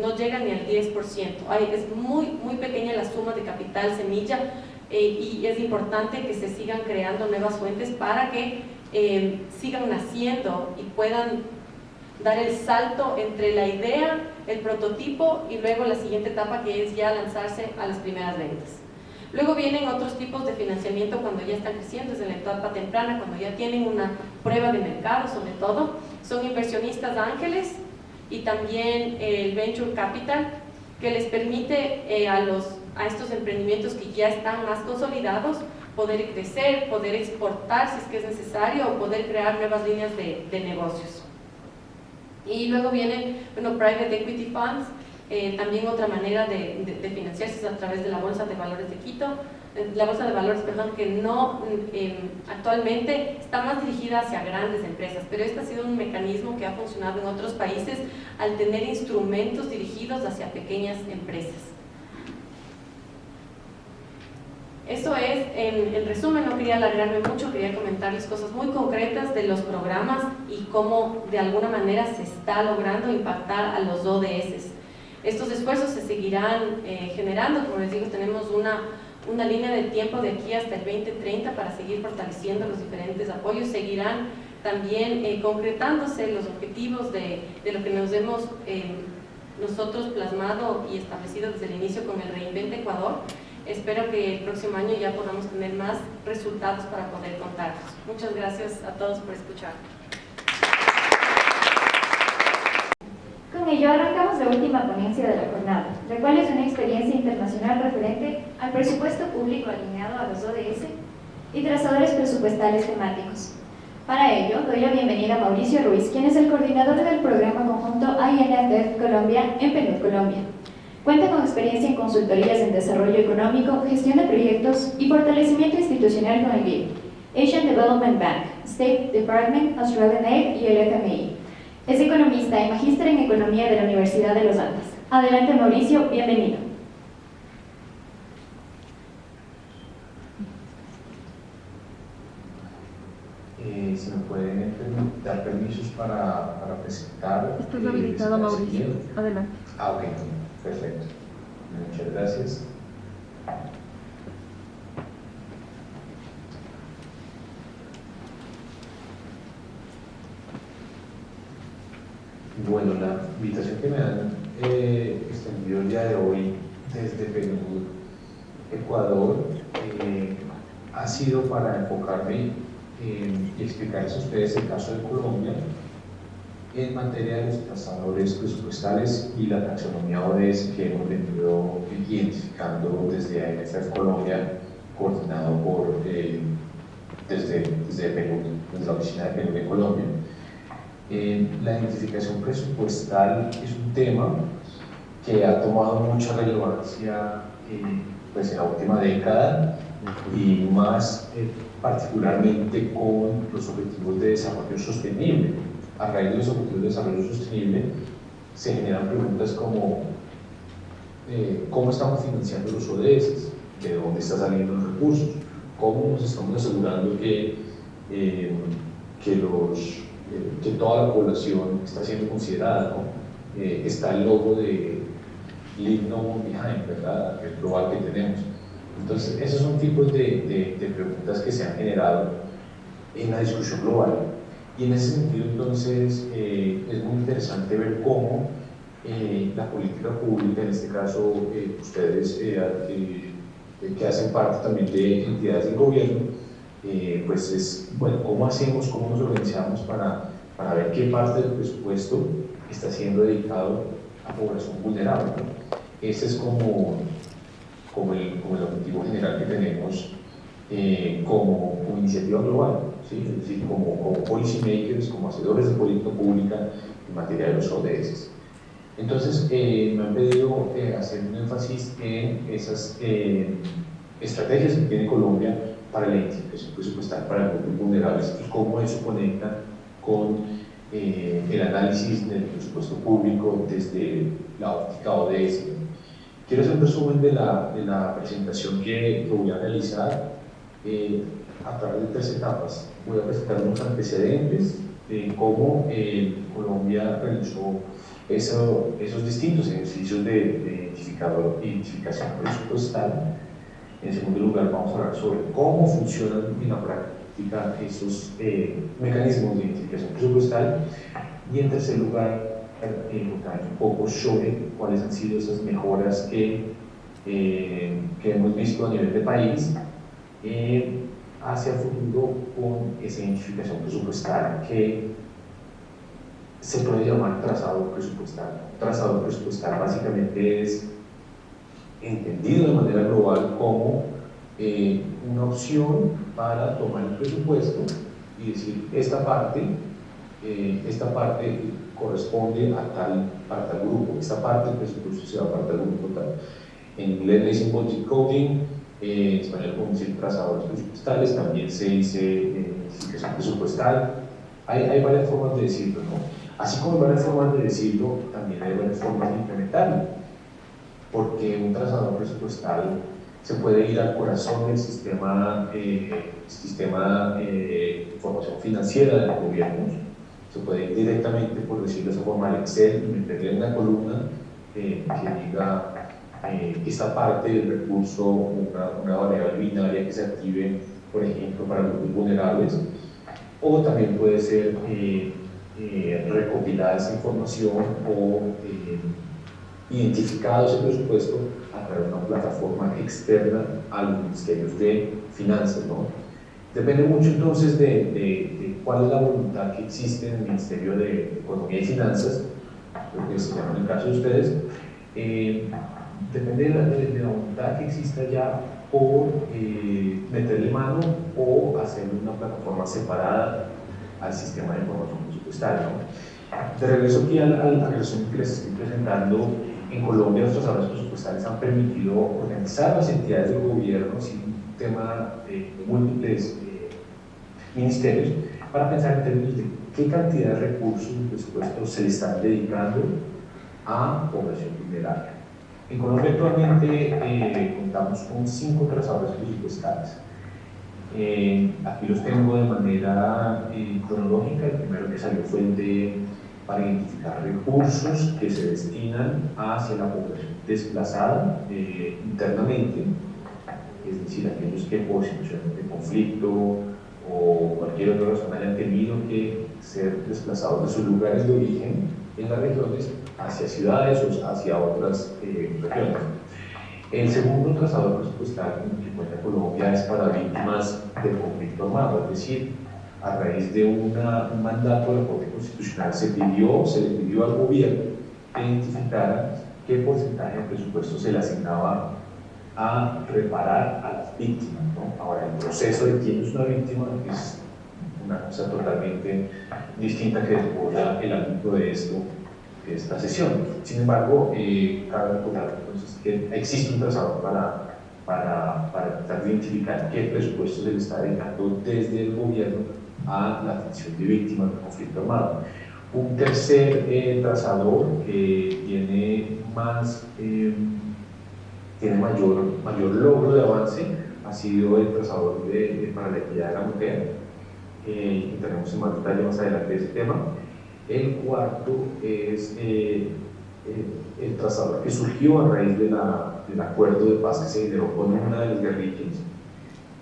no llega ni al 10%. Es muy pequeña la suma de capital semilla, y es importante que se sigan creando nuevas fuentes para que sigan naciendo y puedan dar el salto entre la idea, el prototipo y luego la siguiente etapa, que es ya lanzarse a las primeras ventas. Luego vienen otros tipos de financiamiento cuando ya están creciendo, desde la etapa temprana, cuando ya tienen una prueba de mercado, sobre todo. Son inversionistas ángeles y también el Venture Capital, que les permite a estos emprendimientos que ya están más consolidados poder crecer, poder exportar si es que es necesario, o poder crear nuevas líneas de negocios. Y luego vienen Private Equity Funds, También otra manera de financiarse es a través de la Bolsa de Valores de Quito, la Bolsa de Valores, perdón, que no actualmente está más dirigida hacia grandes empresas, pero este ha sido un mecanismo que ha funcionado en otros países al tener instrumentos dirigidos hacia pequeñas empresas. Eso es, en resumen, no quería alargarme mucho, quería comentarles cosas muy concretas de los programas y cómo de alguna manera se está logrando impactar a los ODS. Estos esfuerzos se seguirán generando, como les digo, tenemos una línea de tiempo de aquí hasta el 2030 para seguir fortaleciendo los diferentes apoyos, seguirán también concretándose los objetivos de lo que nos hemos nosotros plasmado y establecido desde el inicio con el Reinventa Ecuador. Espero que el próximo año ya podamos tener más resultados para poder contarlos. Muchas gracias a todos por escuchar. Con ello arrancamos la última ponencia de la jornada, la cual es una experiencia internacional referente al presupuesto público alineado a los ODS y trazadores presupuestales temáticos. Para ello, doy la bienvenida a Mauricio Ruiz, quien es el coordinador del programa conjunto INFF Colombia en PNUD Colombia. Cuenta con experiencia en consultorías en desarrollo económico, gestión de proyectos y fortalecimiento institucional con el BID, Asian Development Bank, State Department, Australian Aid y el FMI. Es economista y magíster en economía de la Universidad de los Andes. Adelante, Mauricio, bienvenido. Si me pueden dar permisos para presentar. Estás habilitado, Mauricio. Adelante. Ok, perfecto. Muchas gracias. Bueno, la invitación que me han extendido el día de hoy desde PNUD Ecuador ha sido para enfocarme y explicarles a ustedes el caso de Colombia en materia de los trazadores presupuestales y la taxonomía ODS que hemos venido identificando desde ANFF Colombia, coordinado por desde PNUD, desde la oficina de PNUD en Colombia. La identificación presupuestal es un tema que ha tomado mucha relevancia pues en la última década y más particularmente con los objetivos de desarrollo sostenible. A raíz de los objetivos de desarrollo sostenible se generan preguntas como ¿cómo estamos financiando los ODS? ¿De dónde están saliendo los recursos? ¿Cómo nos estamos asegurando que toda la población está siendo considerada, ¿no? Está el logo de Leave No One Behind, ¿verdad? El global que tenemos. Entonces, esos son tipos de preguntas que se han generado en la discusión global. Y en ese sentido, entonces, es muy interesante ver cómo la política pública, en este caso, ustedes que hacen parte también de entidades del gobierno, pues es, bueno, ¿cómo hacemos, cómo nos organizamos para ver qué parte del presupuesto está siendo dedicado a población vulnerable, ¿no? Ese es como el objetivo general que tenemos como iniciativa global, ¿sí? Es decir, como policy makers, como hacedores de política pública en materia de los ODS. Entonces, me han pedido hacer un énfasis en esas estrategias que tiene Colombia para la identificación presupuestal para grupos vulnerables y cómo eso conecta con el análisis del presupuesto público desde la óptica ODS. Quiero hacer un resumen de la presentación que voy a realizar a través de 3 etapas. Voy a presentar unos antecedentes de cómo Colombia realizó esos distintos ejercicios de identificación presupuestal. En segundo lugar, vamos a hablar sobre cómo funcionan en la práctica esos mecanismos de identificación presupuestal. Y en tercer lugar, contar un poco sobre cuáles han sido esas mejoras que hemos visto a nivel de país hacia el futuro con esa identificación presupuestal que se puede llamar trazado presupuestal. Trazado presupuestal básicamente es entendido de manera global como una opción para tomar el presupuesto y decir esta parte corresponde para tal grupo. Esta parte del presupuesto se va para tal grupo tal. En inglés le dicen budget coding, en español como dicen trazadores presupuestales, también se dice justificación presupuestal. Hay varias formas de decirlo, ¿no? Así como hay varias formas de decirlo, también hay varias formas de implementarlo, porque un trazador presupuestal se puede ir al corazón del sistema de información financiera de los gobiernos, se puede ir directamente, por decirlo de esa forma, al Excel y meterle una columna que diga esta parte del recurso, una variable binaria que se active, por ejemplo, para grupos vulnerables, o también puede ser recopilada esa información o identificado ese presupuesto a través de una plataforma externa a los ministerios de finanzas, ¿no? Depende mucho entonces de cuál es la voluntad que existe en el Ministerio de Economía y Finanzas, lo que se llama en el caso de ustedes. Depende de la voluntad que exista ya por meterle mano o hacer una plataforma separada al sistema de información presupuestal, ¿no? De regreso aquí al resumen que les estoy presentando, en Colombia los trazadores presupuestales han permitido organizar las entidades del gobierno sin un tema de múltiples ministerios para pensar en términos de qué cantidad de recursos del presupuesto se le están dedicando a población vulnerable. En Colombia actualmente contamos con 5 trazadores presupuestales. Aquí los tengo de manera cronológica. El primero que salió fue el para identificar recursos que se destinan hacia la población desplazada internamente, es decir, aquellos que por situaciones de conflicto o cualquier otra razón hayan tenido que ser desplazados de sus lugares de origen en las regiones hacia ciudades o hacia otras regiones. El segundo trazador presupuestal que cuenta Colombia es para víctimas del conflicto armado, es decir, a raíz de un mandato de la Corte Constitucional se le pidió al gobierno que identificara qué porcentaje de presupuesto se le asignaba a reparar a las víctimas, ¿no? Ahora, el proceso de quién es una víctima es una cosa totalmente distinta que desborda el ámbito de esta sesión. Sin embargo, cabe recordar entonces que existe un trazador para tratar de identificar qué presupuesto se le está dedicando desde el gobierno a la atención de víctimas del conflicto armado. Un tercer trazador que tiene mayor logro de avance ha sido el trazador para la equidad de la mujer, y tenemos en más detalle más adelante de ese tema. El cuarto es el trazador que surgió a raíz del acuerdo de paz que se generó con una de las guerrillas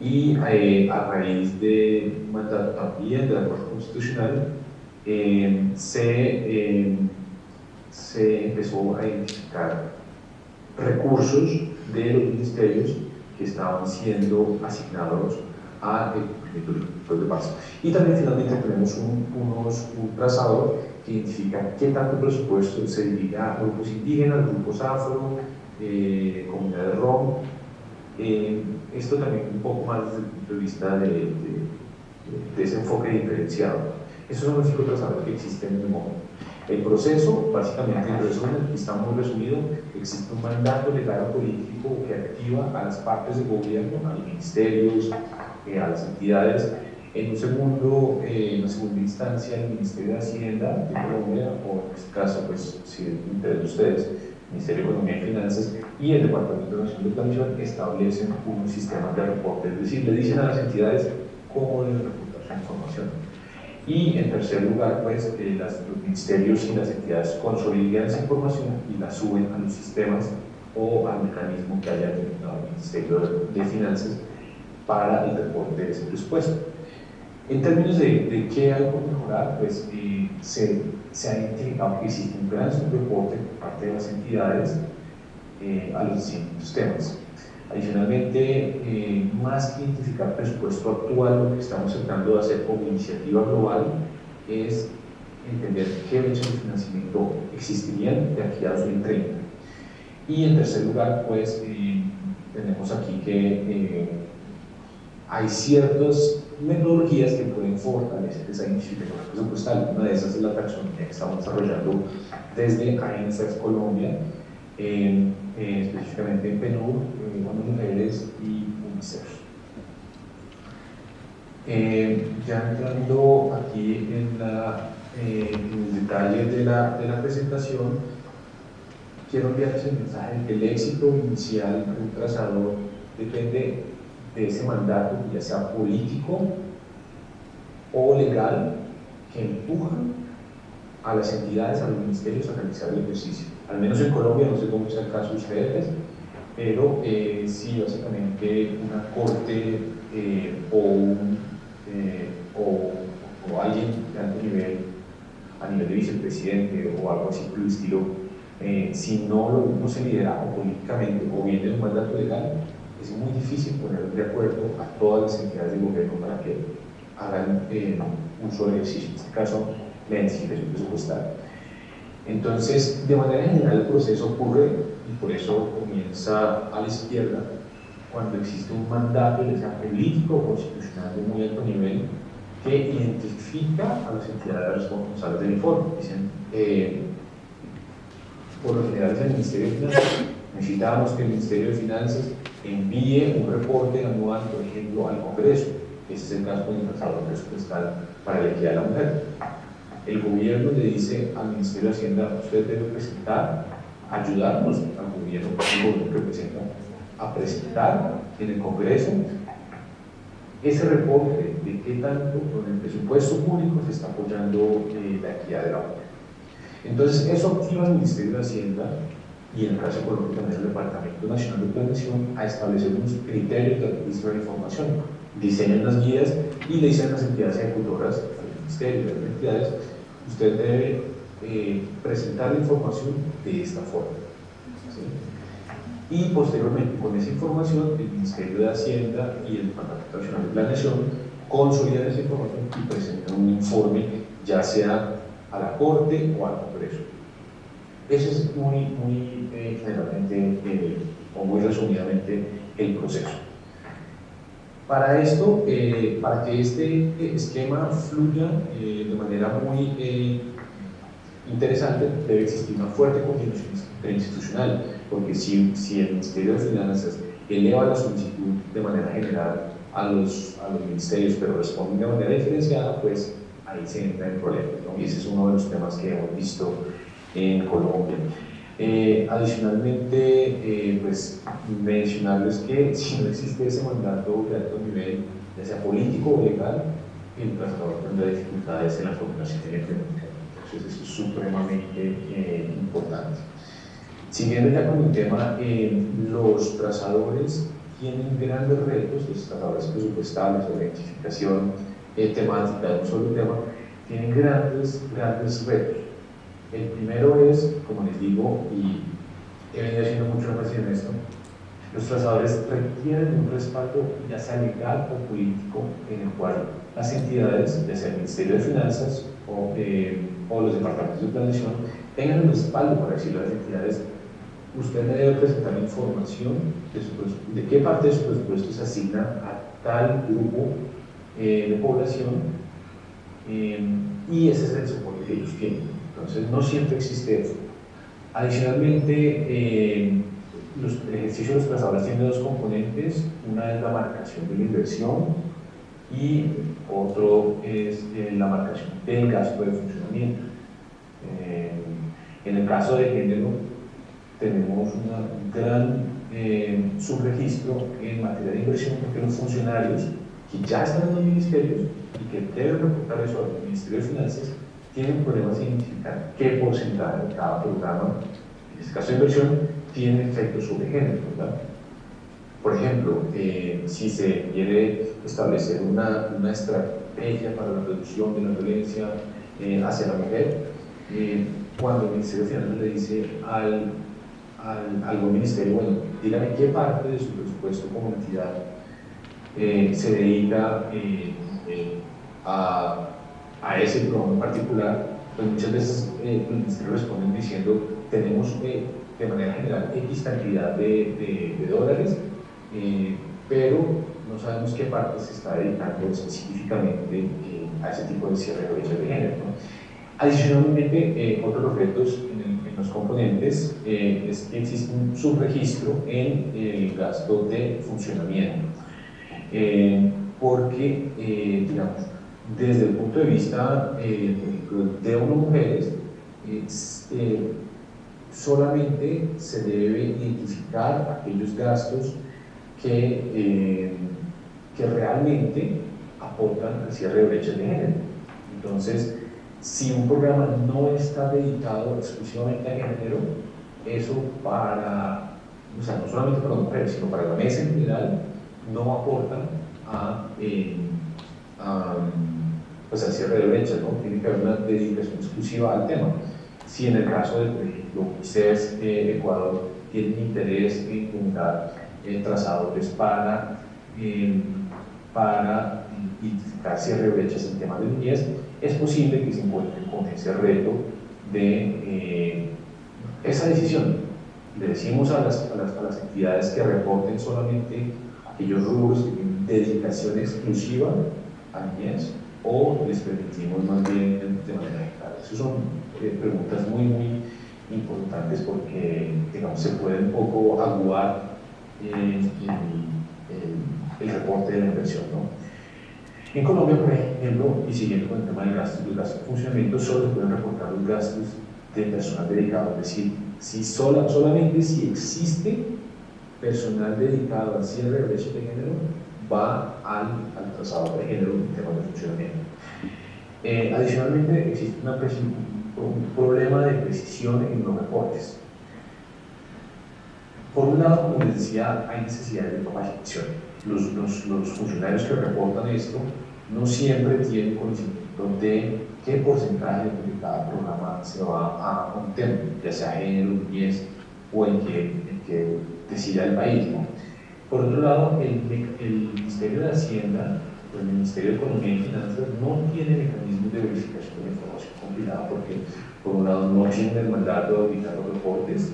y a raíz del mandato también de la Corte Constitucional se empezó a identificar recursos de los ministerios que estaban siendo asignados a el cumplimiento de paz. Y también finalmente tenemos un trazador que identifica qué tanto presupuesto se dirige a grupos indígenas, grupos afro, comunidades rom. Esto también un poco más desde el punto de vista de ese enfoque diferenciado. Esos son los 5 trazadores que existen en el momento. El proceso, básicamente en resumen, está muy resumido, existe un mandato legal o político que activa a las partes del gobierno, a los ministerios, a las entidades. En una segunda instancia, el Ministerio de Hacienda de Colombia, o en este caso, pues, si es de interés de ustedes, Ministerio de Economía y Finanzas y el Departamento Nacional de Planificación establecen unos sistemas de reporte, es decir, le dicen a las entidades cómo deben reportar su información. Y en tercer lugar, pues, los ministerios y las entidades consolidan esa información y la suben a los sistemas o al mecanismo que haya designado el Ministerio de Finanzas para el reporte de ese presupuesto. En términos de qué hay por mejorar, pues se ha identificado que existe un gran subreporte por parte de las entidades a los distintos temas. Adicionalmente, más que identificar presupuesto actual, lo que estamos tratando de hacer como iniciativa global es entender qué brechas de financiamiento existirían de aquí a 2030. Y en tercer lugar, pues tenemos aquí que hay ciertas metodologías que pueden fortalecer esa identificación presupuestal. Una de esas es la taxonomía que estamos desarrollando desde ANSES Colombia, específicamente en PNUD, ONU Mujeres y UNICEF. Ya entrando aquí en el detalle de la presentación, quiero enviarles el mensaje de que el éxito inicial de un trazador depende de ese mandato, ya sea político o legal, que empuja a las entidades, a los ministerios a realizar el ejercicio. Al menos en Colombia, no sé cómo es el caso de ustedes, pero sí, básicamente una corte o alguien de alto nivel, a nivel de vicepresidente o algo así por el estilo, si no se lidera políticamente o bien de un mandato legal, es muy difícil poner de acuerdo a todas las entidades del gobierno para que hagan un solo ejercicio, en este caso la identificación presupuestal. Entonces, de manera general el proceso ocurre, y por eso comienza a la izquierda, cuando existe un mandato, ya sea político o constitucional de muy alto nivel, que identifica a las entidades responsables del informe. Dicen, por lo general es el Ministerio de Finanzas. Necesitamos que el Ministerio de Finanzas envíe un reporte anual, por ejemplo, al Congreso. Ese es el caso con el trazador presupuestal para la equidad de la mujer. El gobierno le dice al Ministerio de Hacienda: usted debe presentar, ayudarnos al gobierno que representa, a presentar en el Congreso ese reporte de qué tanto con el presupuesto público se está apoyando la equidad de la mujer. Entonces, eso activa al Ministerio de Hacienda y en el caso de Colombia también el Departamento Nacional de Planeación a establecer unos criterios de registro de la información, diseñan las guías y le dicen a las entidades ejecutoras, al Ministerio y a las entidades: usted debe presentar la información de esta forma. ¿Sí? Y posteriormente, con esa información, el Ministerio de Hacienda y el Departamento Nacional de Planeación consolidan esa información y presentan un informe, ya sea a la Corte o al Congreso. Ese es muy generalmente o muy resumidamente el proceso. Para esto, para que este esquema fluya de manera muy interesante, debe existir una fuerte coordinación interinstitucional, porque si el Ministerio de Finanzas eleva la solicitud de manera general a los ministerios, pero responden de manera diferenciada, pues ahí se entra en problemas, ¿no? Y ese es uno de los temas que hemos visto en Colombia. Adicionalmente, pues mencionarles que si no existe ese mandato de alto nivel, ya sea político o legal, el trazador tendrá dificultades en la coordinación y la implementación. Entonces, eso es supremamente importante. Siguiendo ya con el tema, los trazadores tienen grandes retos, los trazadores presupuestales o de identificación temática de un solo tema, tienen grandes retos. El primero es, como les digo, y he venido haciendo mucho énfasis en esto, los trazadores requieren un respaldo, ya sea legal o político, en el cual las entidades, ya sea el Ministerio de Finanzas o los departamentos de planeación, tengan el respaldo para decirle a las entidades: usted debe presentar información de qué parte de su presupuesto se asigna a tal grupo de población, y ese es el soporte que ellos tienen. Entonces, no siempre existe eso. Adicionalmente, los ejercicios de los trazadores tienen dos componentes: una es la marcación de la inversión y otro es la marcación del gasto de funcionamiento. En el caso de género, tenemos un gran subregistro en materia de inversión, porque los funcionarios que ya están en los ministerios y que deben reportar eso al Ministerio de Finanzas tienen problemas de identificar qué porcentaje de cada programa, en este caso de inversión, tiene efectos sobre género, ¿verdad? Por ejemplo, si se quiere establecer una estrategia para la reducción de la violencia hacia la mujer, cuando el Ministerio de Finanzas le dice al ministerio: bueno, dígame qué parte de su presupuesto como entidad se dedica a ese programa en particular, pues muchas veces los ministerios responden diciendo: tenemos de manera general X cantidad de dólares, pero nos sabemos qué parte se está dedicando específicamente a ese tipo de cierre de brechas de género, ¿no? Adicionalmente, otro de los retos en los componentes es que existe un subregistro en el gasto de funcionamiento, porque, digamos, desde el punto de vista de unas mujeres, solamente se debe identificar aquellos gastos que realmente aportan al cierre de brechas de género. Entonces, si un programa no está dedicado exclusivamente a género, eso o sea, no solamente para las mujeres, sino para la mesa en general, no aporta pues al cierre de brechas, ¿no? Tiene que haber una dedicación exclusiva al tema. Si en el caso de, por ejemplo, UNICEF Ecuador tiene interés en generar trazadores para identificar cierre de brechas en temas de niñez, es posible que se encuentren con ese reto de esa decisión. Le decimos a las entidades que reporten solamente aquellos rubros que tienen dedicación exclusiva a niñez, o les permitimos más bien de manera general. Esas son preguntas muy, muy importantes porque, digamos, se puede un poco aguar el reporte de la inversión, ¿no? En Colombia, por ejemplo, y siguiendo con el tema de gastos, los gastos de funcionamiento solo se pueden reportar los gastos de personal dedicado, es decir, solamente si existe personal dedicado al cierre de brechas de género, va al trazador de género en temas de funcionamiento. Adicionalmente, existe un problema de precisión en los reportes. Por un lado, como les decía, hay necesidad de capacitación. Los funcionarios que reportan esto no siempre tienen conocimiento de qué porcentaje de cada programa se va a un tema, ya sea género, niñez o en que decida el país, ¿no? Por otro lado, el Ministerio de Hacienda o el Ministerio de Economía y Finanzas no tiene mecanismos de verificación de la información compilada porque, por un lado, no tienen el mandato de auditar los reportes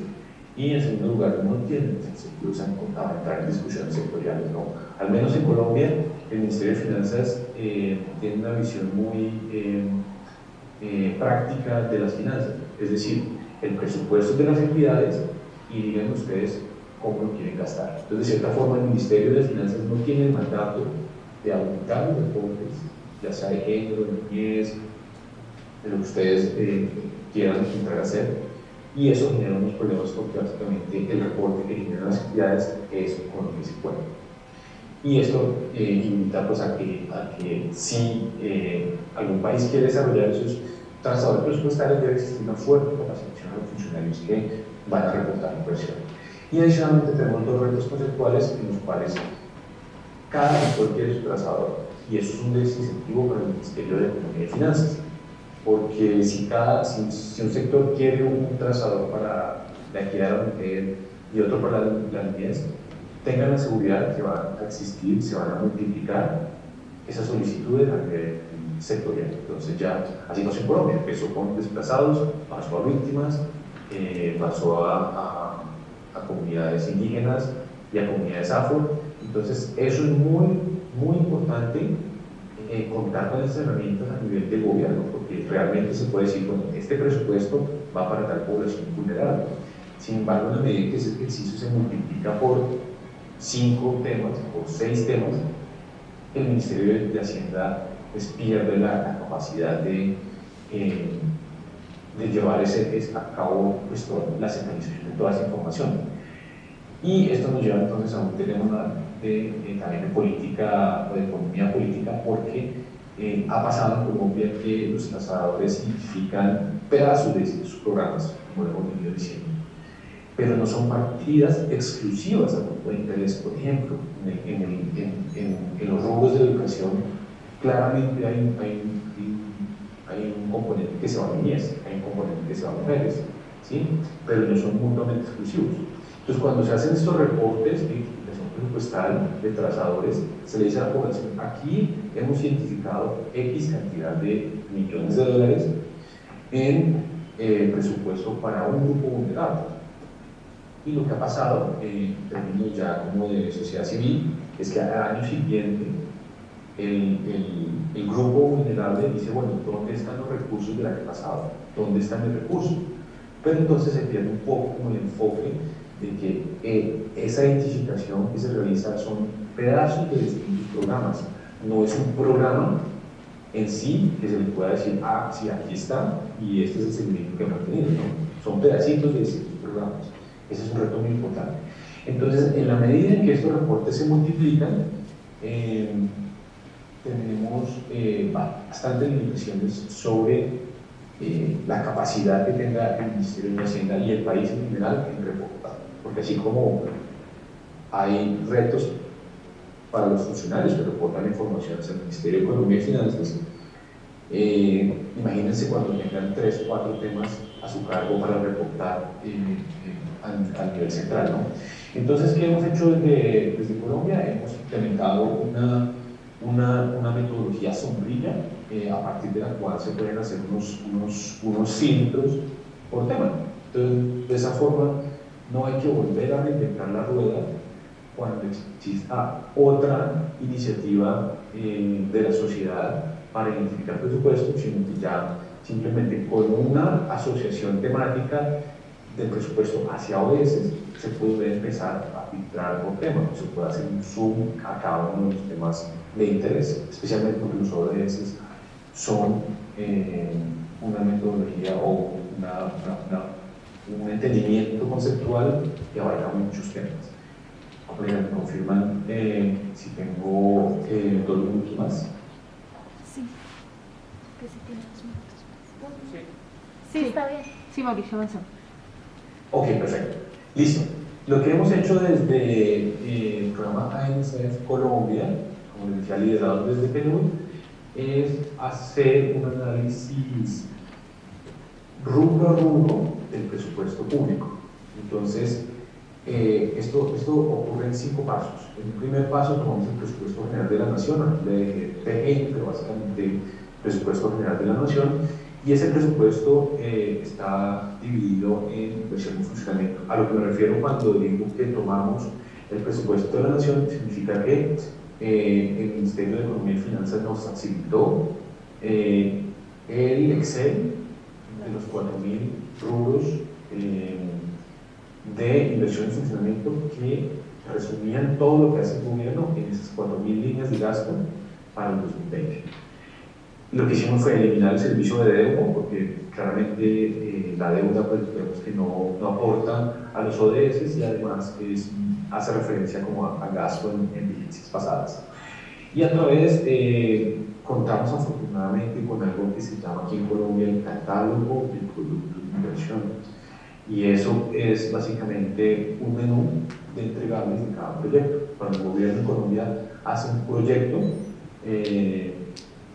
y, en segundo lugar, no tienen incentivos a entrar en discusiones sectoriales, ¿no? Al menos en Colombia, el Ministerio de Finanzas tiene una visión muy práctica de las finanzas, es decir, el presupuesto de las entidades y digan ustedes cómo lo quieren gastar. Entonces, de cierta forma, el Ministerio de Finanzas no tiene el mandato de auditar los reportes, ya sea de género, de niñez, de lo que ustedes quieran entrar a hacer, y eso genera unos problemas porque básicamente el reporte que generan las entidades es con lo que se puede. Y esto invita pues, a que si algún país quiere desarrollar esos trazadores presupuestarios, debe existir una fuerte capacitación de los funcionarios que van a reportar inversión. Y adicionalmente tenemos dos retos conceptuales en los cuales cada sector quiere su trazador, y eso es un desincentivo para el Ministerio de Economía y Finanzas, porque si un sector quiere un trazador para la equidad de la mujer y otro para la niñez, tengan la seguridad que van a existir, se van a multiplicar esas solicitudes a nivel sectorial. Entonces ya, así pasó en Colombia, empezó con desplazados, pasó a víctimas, pasó a comunidades indígenas y a comunidades afro. Entonces eso es muy, muy importante, contar con estas herramientas a nivel de gobierno, porque realmente se puede decir, bueno, este presupuesto va para tal población vulnerable. Sin embargo, en la medida que ese ejercicio se multiplica por 5 temas, por 6 temas, el Ministerio de Hacienda pues, pierde la capacidad de llevar a cabo pues, la centralización de toda esa información. Y esto nos lleva entonces a un tema también de política o de economía política, porque ha pasado en Colombia que los trazadores identifican pedazos de sus programas, como lo hemos venido diciendo, pero no son partidas exclusivas a grupo de interés. Por ejemplo, en los rubros de educación, claramente hay un componente que se va a niñez, hay un componente que se va a mujeres, ¿sí? Pero no son mutuamente exclusivos. Entonces, cuando se hacen estos reportes de identificación presupuestal de trazadores, se le dice a la población, aquí hemos identificado X cantidad de millones de dólares en presupuesto para un grupo vulnerable. Y lo que ha pasado, en términos ya como de sociedad civil, es que al año siguiente el grupo vulnerable dice, bueno, ¿dónde están los recursos del año pasado? ¿Dónde están mis recursos? Pero entonces se pierde un poco como el enfoque de que esa identificación que se realiza son pedazos de distintos programas. No es un programa en sí que se le pueda decir, ah, sí, aquí está, y este es el seguimiento que hemos tenido, ¿no? Son pedacitos de distintos programas. Ese es un reto muy importante. Entonces, en la medida en que estos reportes se multiplican, tenemos bastantes limitaciones sobre la capacidad que tenga el Ministerio de Hacienda y el país en general en reportar. Porque así como hay retos para los funcionarios que reportan información al Ministerio de Economía y Finanzas, imagínense cuando tengan 3 o 4 temas a su cargo para reportar a nivel central, ¿no? Entonces, ¿qué hemos hecho desde Colombia? Hemos implementado una metodología sombrilla a partir de la cual se pueden hacer unos filtros por tema. Entonces, de esa forma, no hay que volver a reinventar la rueda cuando exista otra iniciativa de la sociedad para identificar presupuestos, sino que ya simplemente con una asociación temática del presupuesto hacia ODS se puede empezar a filtrar por tema, se puede hacer un zoom a cada uno de los temas de interés, especialmente porque los ODS son una metodología o un entendimiento conceptual que abarca muchos temas. ¿Me confirman si tengo 2 minutos más? Sí. Que si tiene 2 minutos más. Sí, está bien. Sí, Mauricio, avanza. Ok, perfecto. Listo. Lo que hemos hecho desde el programa ANSF Colombia, como les decía, liderado desde Perú, es hacer un análisis rubro a rubro del presupuesto público. Entonces, esto ocurre en 5 pasos. En el primer paso tomamos el presupuesto general de la nación, de PGN, pero básicamente el presupuesto general de la nación, y ese presupuesto está dividido en inversión y funcionamiento. A lo que me refiero cuando digo que tomamos el presupuesto de la nación, significa que el Ministerio de Economía y Finanzas nos facilitó el Excel de los 4.000 rubros de inversión y funcionamiento que resumían todo lo que hace el gobierno en esas 4.000 líneas de gasto para el 2020. Lo que hicimos fue eliminar el servicio de deuda, porque claramente la deuda pues, vemos que no aporta a los ODS y además hace referencia como a gasto en vigencias pasadas. Y a través, contamos afortunadamente con algo que se llama aquí en Colombia el catálogo de productos de inversión. Y eso es básicamente un menú de entregables de cada proyecto. Cuando el gobierno de Colombia hace un proyecto,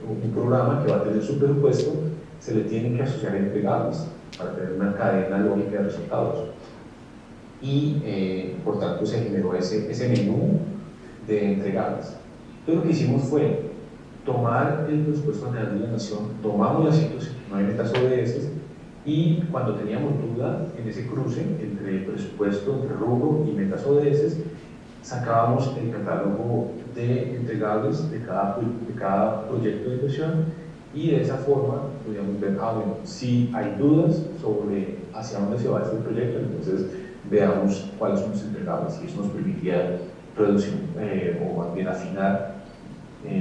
un programa que va a tener su presupuesto, se le tienen que asociar entregables para tener una cadena lógica de resultados. Y por tanto se generó ese menú de entregables. Entonces lo que hicimos fue tomar el presupuesto general de la nación, tomamos las 169 metas ODS y cuando teníamos duda en ese cruce entre presupuesto, entre rubro y metas ODS, sacábamos el catálogo de entregables de cada proyecto de inversión y de esa forma podíamos ver, bueno, si hay dudas sobre hacia dónde se va este proyecto, entonces veamos cuáles son los entregables y eso nos permitía reducir o más bien afinar,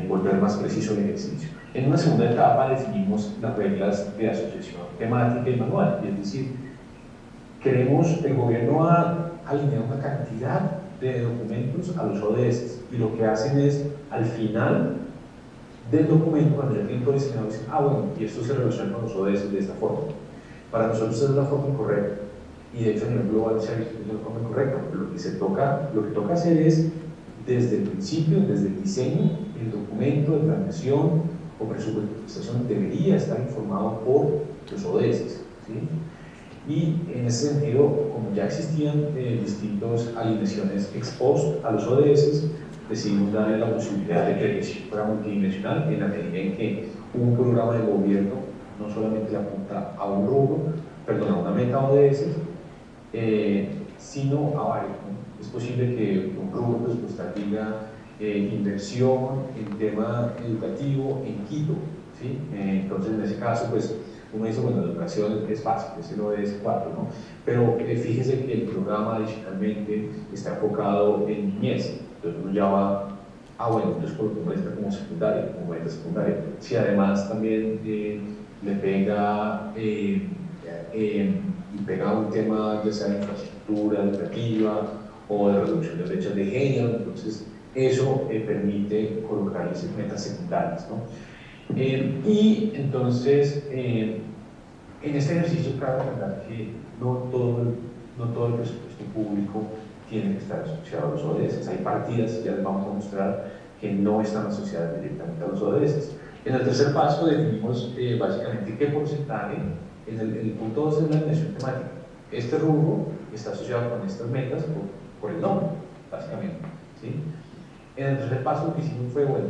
volver más preciso el ejercicio. En una segunda etapa definimos las reglas de asociación temática y manual, y es decir, el gobierno ha alineado una cantidad de documentos a los ODS y lo que hacen es al final del documento, cuando el tiempo diseñado dice, bueno, y esto se relaciona con los ODS de esta forma. Para nosotros es la forma incorrecta y de hecho a nivel global se ha visto que es la forma incorrecta, porque lo que toca hacer es desde el principio, desde el diseño, el documento de planeación o presupuestación debería estar informado por los ODS, ¿sí? Y en ese sentido, como ya existían distintas alineaciones ex post a los ODS, decidimos darle la posibilidad de que fuera multidimensional en la medida en que un programa de gobierno no solamente le apunta a un rubro, perdón, a una meta ODS, sino a varios, ¿no? Es posible que un rubro presupuestal diga inversión en tema educativo en Quito, ¿sí? Entonces, en ese caso, pues, uno dice, bueno, la educación es fácil, ese no es 4, ¿no? Pero fíjese que el programa adicionalmente está enfocado en niñez, entonces uno ya va, bueno, entonces coloquemos esta como secundaria, como meta secundaria. Si además también le pega, pega un tema ya sea de infraestructura educativa o de reducción de brechas de género, entonces eso permite colocarles metas secundarias, ¿no? Y entonces, en este ejercicio cabe recordar que no todo el presupuesto público tiene que estar asociado a los ODS. Hay partidas, ya les vamos a mostrar, que no están asociadas directamente a los ODS. En el tercer paso definimos básicamente qué porcentaje, en el punto 2 es la alineación temática. Este rubro está asociado con estas metas por el nombre, básicamente, ¿sí? En el tercer paso lo que hicimos fue, bueno,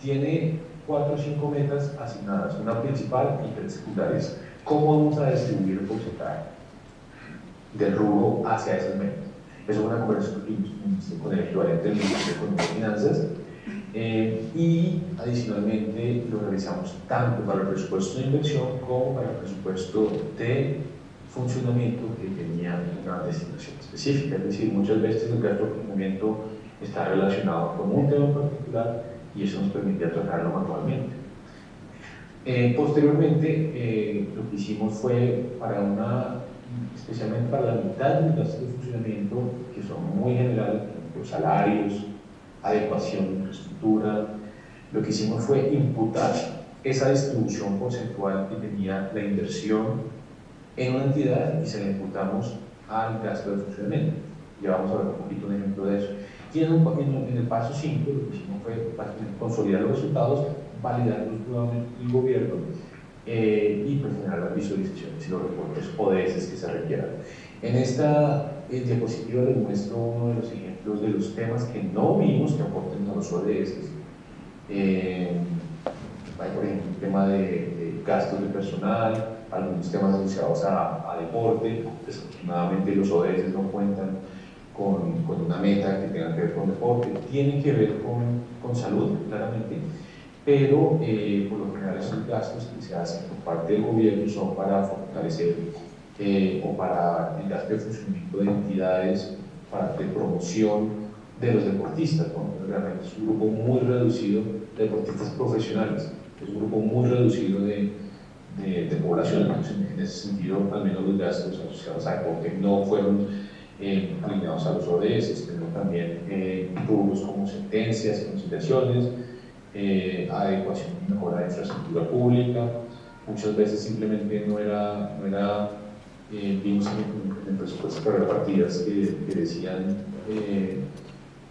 tiene 4 o 5 metas asignadas, una principal y 3 secundarias. ¿Cómo vamos a distribuir el porcentaje del rubro hacia esas metas? Eso es una conversación que tuvimos con el equivalente del Ministerio de Economía y Finanzas, y adicionalmente lo realizamos tanto para el presupuesto de inversión como para el presupuesto de funcionamiento que tenía una destinación específica. Es decir, muchas veces el gasto de funcionamiento está relacionado con un tema en particular y eso nos permitía tratarlo manualmente. Posteriormente, lo que hicimos fue especialmente para la mitad de los gastos de funcionamiento, que son muy generales, por ejemplo, salarios, adecuación de infraestructura, lo que hicimos fue imputar esa distribución porcentual que tenía la inversión en una entidad y se la imputamos al gasto de funcionamiento. Ya vamos a ver un poquito un ejemplo de eso. Y en el paso 5 lo que hicimos fue consolidar los resultados, validarlos nuevamente el gobierno y pues generar las visualizaciones y los reportes ODS que se requieran. En esta diapositiva les muestro uno de los ejemplos de los temas que no vimos que aporten a los ODS. Hay, por ejemplo, el tema de gastos de personal, algunos temas asociados a deporte. Desafortunadamente los ODS no cuentan con una meta que tenga que ver con deporte, tienen que ver con salud, claramente, pero por lo general esos gastos que se hacen por parte del gobierno son para fortalecer o para el gasto de funcionamiento de entidades de promoción de los deportistas, ¿no? Realmente es un grupo muy reducido de deportistas profesionales, es un grupo muy reducido de población, entonces en ese sentido al menos los gastos asociados a deporte no fueron alineados a los ODS. Tenemos también rubros como sentencias, conciliaciones, adecuación y mejora de infraestructura pública. Muchas veces simplemente no era vimos en el presupuesto que había partidas que decían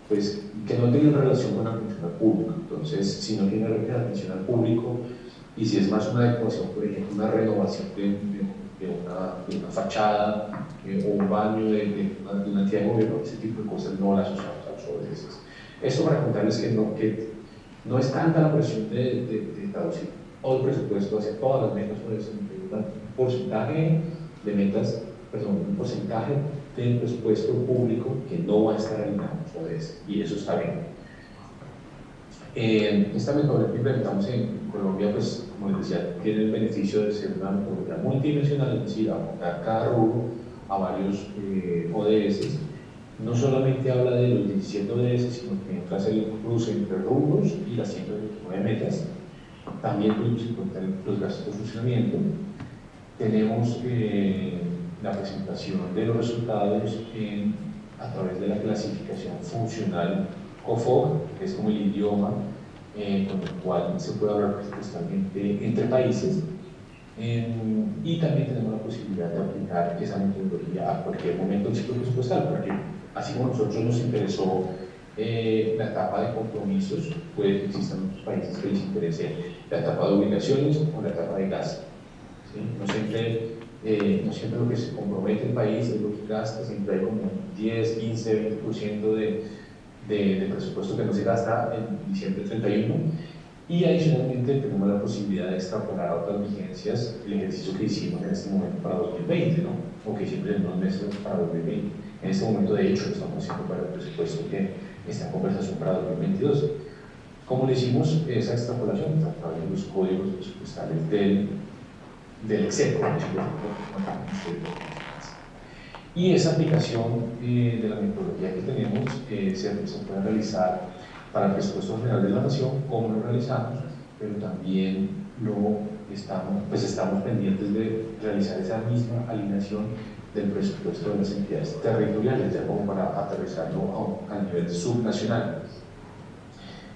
pues, que no tenían relación con la atención al público. Entonces, si no tiene atención al público y si es más una adecuación, por ejemplo, una renovación de una fachada o un baño de una entidad de gobierno, ese tipo de cosas no las asociamos a los ODS. Esto para contarles que no es tanta la presión de traducir todo el presupuesto hacia todas las metas ODS, un porcentaje de metas, perdón, un porcentaje del presupuesto público que no va a estar alineado a los ODS, y eso está bien. Esta metodología que implementamos en Colombia, pues, como les decía, tiene el beneficio de ser una metodología multidimensional, es decir, apuntar cada rubro a varios ODS. No solamente habla de los 17 ODS, sino que entra a hacer el cruce entre rubros y las 129 metas. También tuvimos en cuenta los gastos de funcionamiento. Tenemos la presentación de los resultados a través de la clasificación funcional COFOG, que es como el idioma con el cual se puede hablar presupuestalmente entre países, y también tenemos la posibilidad de aplicar esa metodología a cualquier momento del ciclo presupuestal, porque así como a nosotros nos interesó la etapa de compromisos, puede que existan otros países que les interese la etapa de obligaciones o la etapa de gasto, ¿sí? No siempre lo que se compromete el país es lo que gasta, siempre hay como 10, 15, 20% de presupuesto que no se gasta en diciembre 31, y adicionalmente tenemos la posibilidad de extrapolar a otras vigencias el ejercicio que hicimos en este momento para 2020, ¿no? O que hicimos en 2 meses para 2020. En este momento, de hecho, estamos haciendo para el presupuesto que está en conversación para 2022. ¿Cómo le hicimos esa extrapolación? A través de los códigos presupuestales del Excel, por decirlo así. Y esa aplicación de la metodología que tenemos se puede realizar para el presupuesto general de la Nación, como lo realizamos, pero también estamos pendientes de realizar esa misma alineación del presupuesto de las entidades territoriales, ya como para aterrizarlo a nivel subnacional.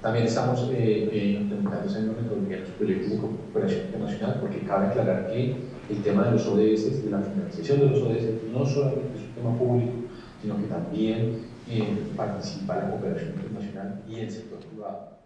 También estamos implementando esa misma metodología en los proyectos de cooperación internacional, porque cabe aclarar que el tema de los ODS, de la financiación de los ODS, no solamente es un tema público, sino que también participa la cooperación internacional y el sector privado.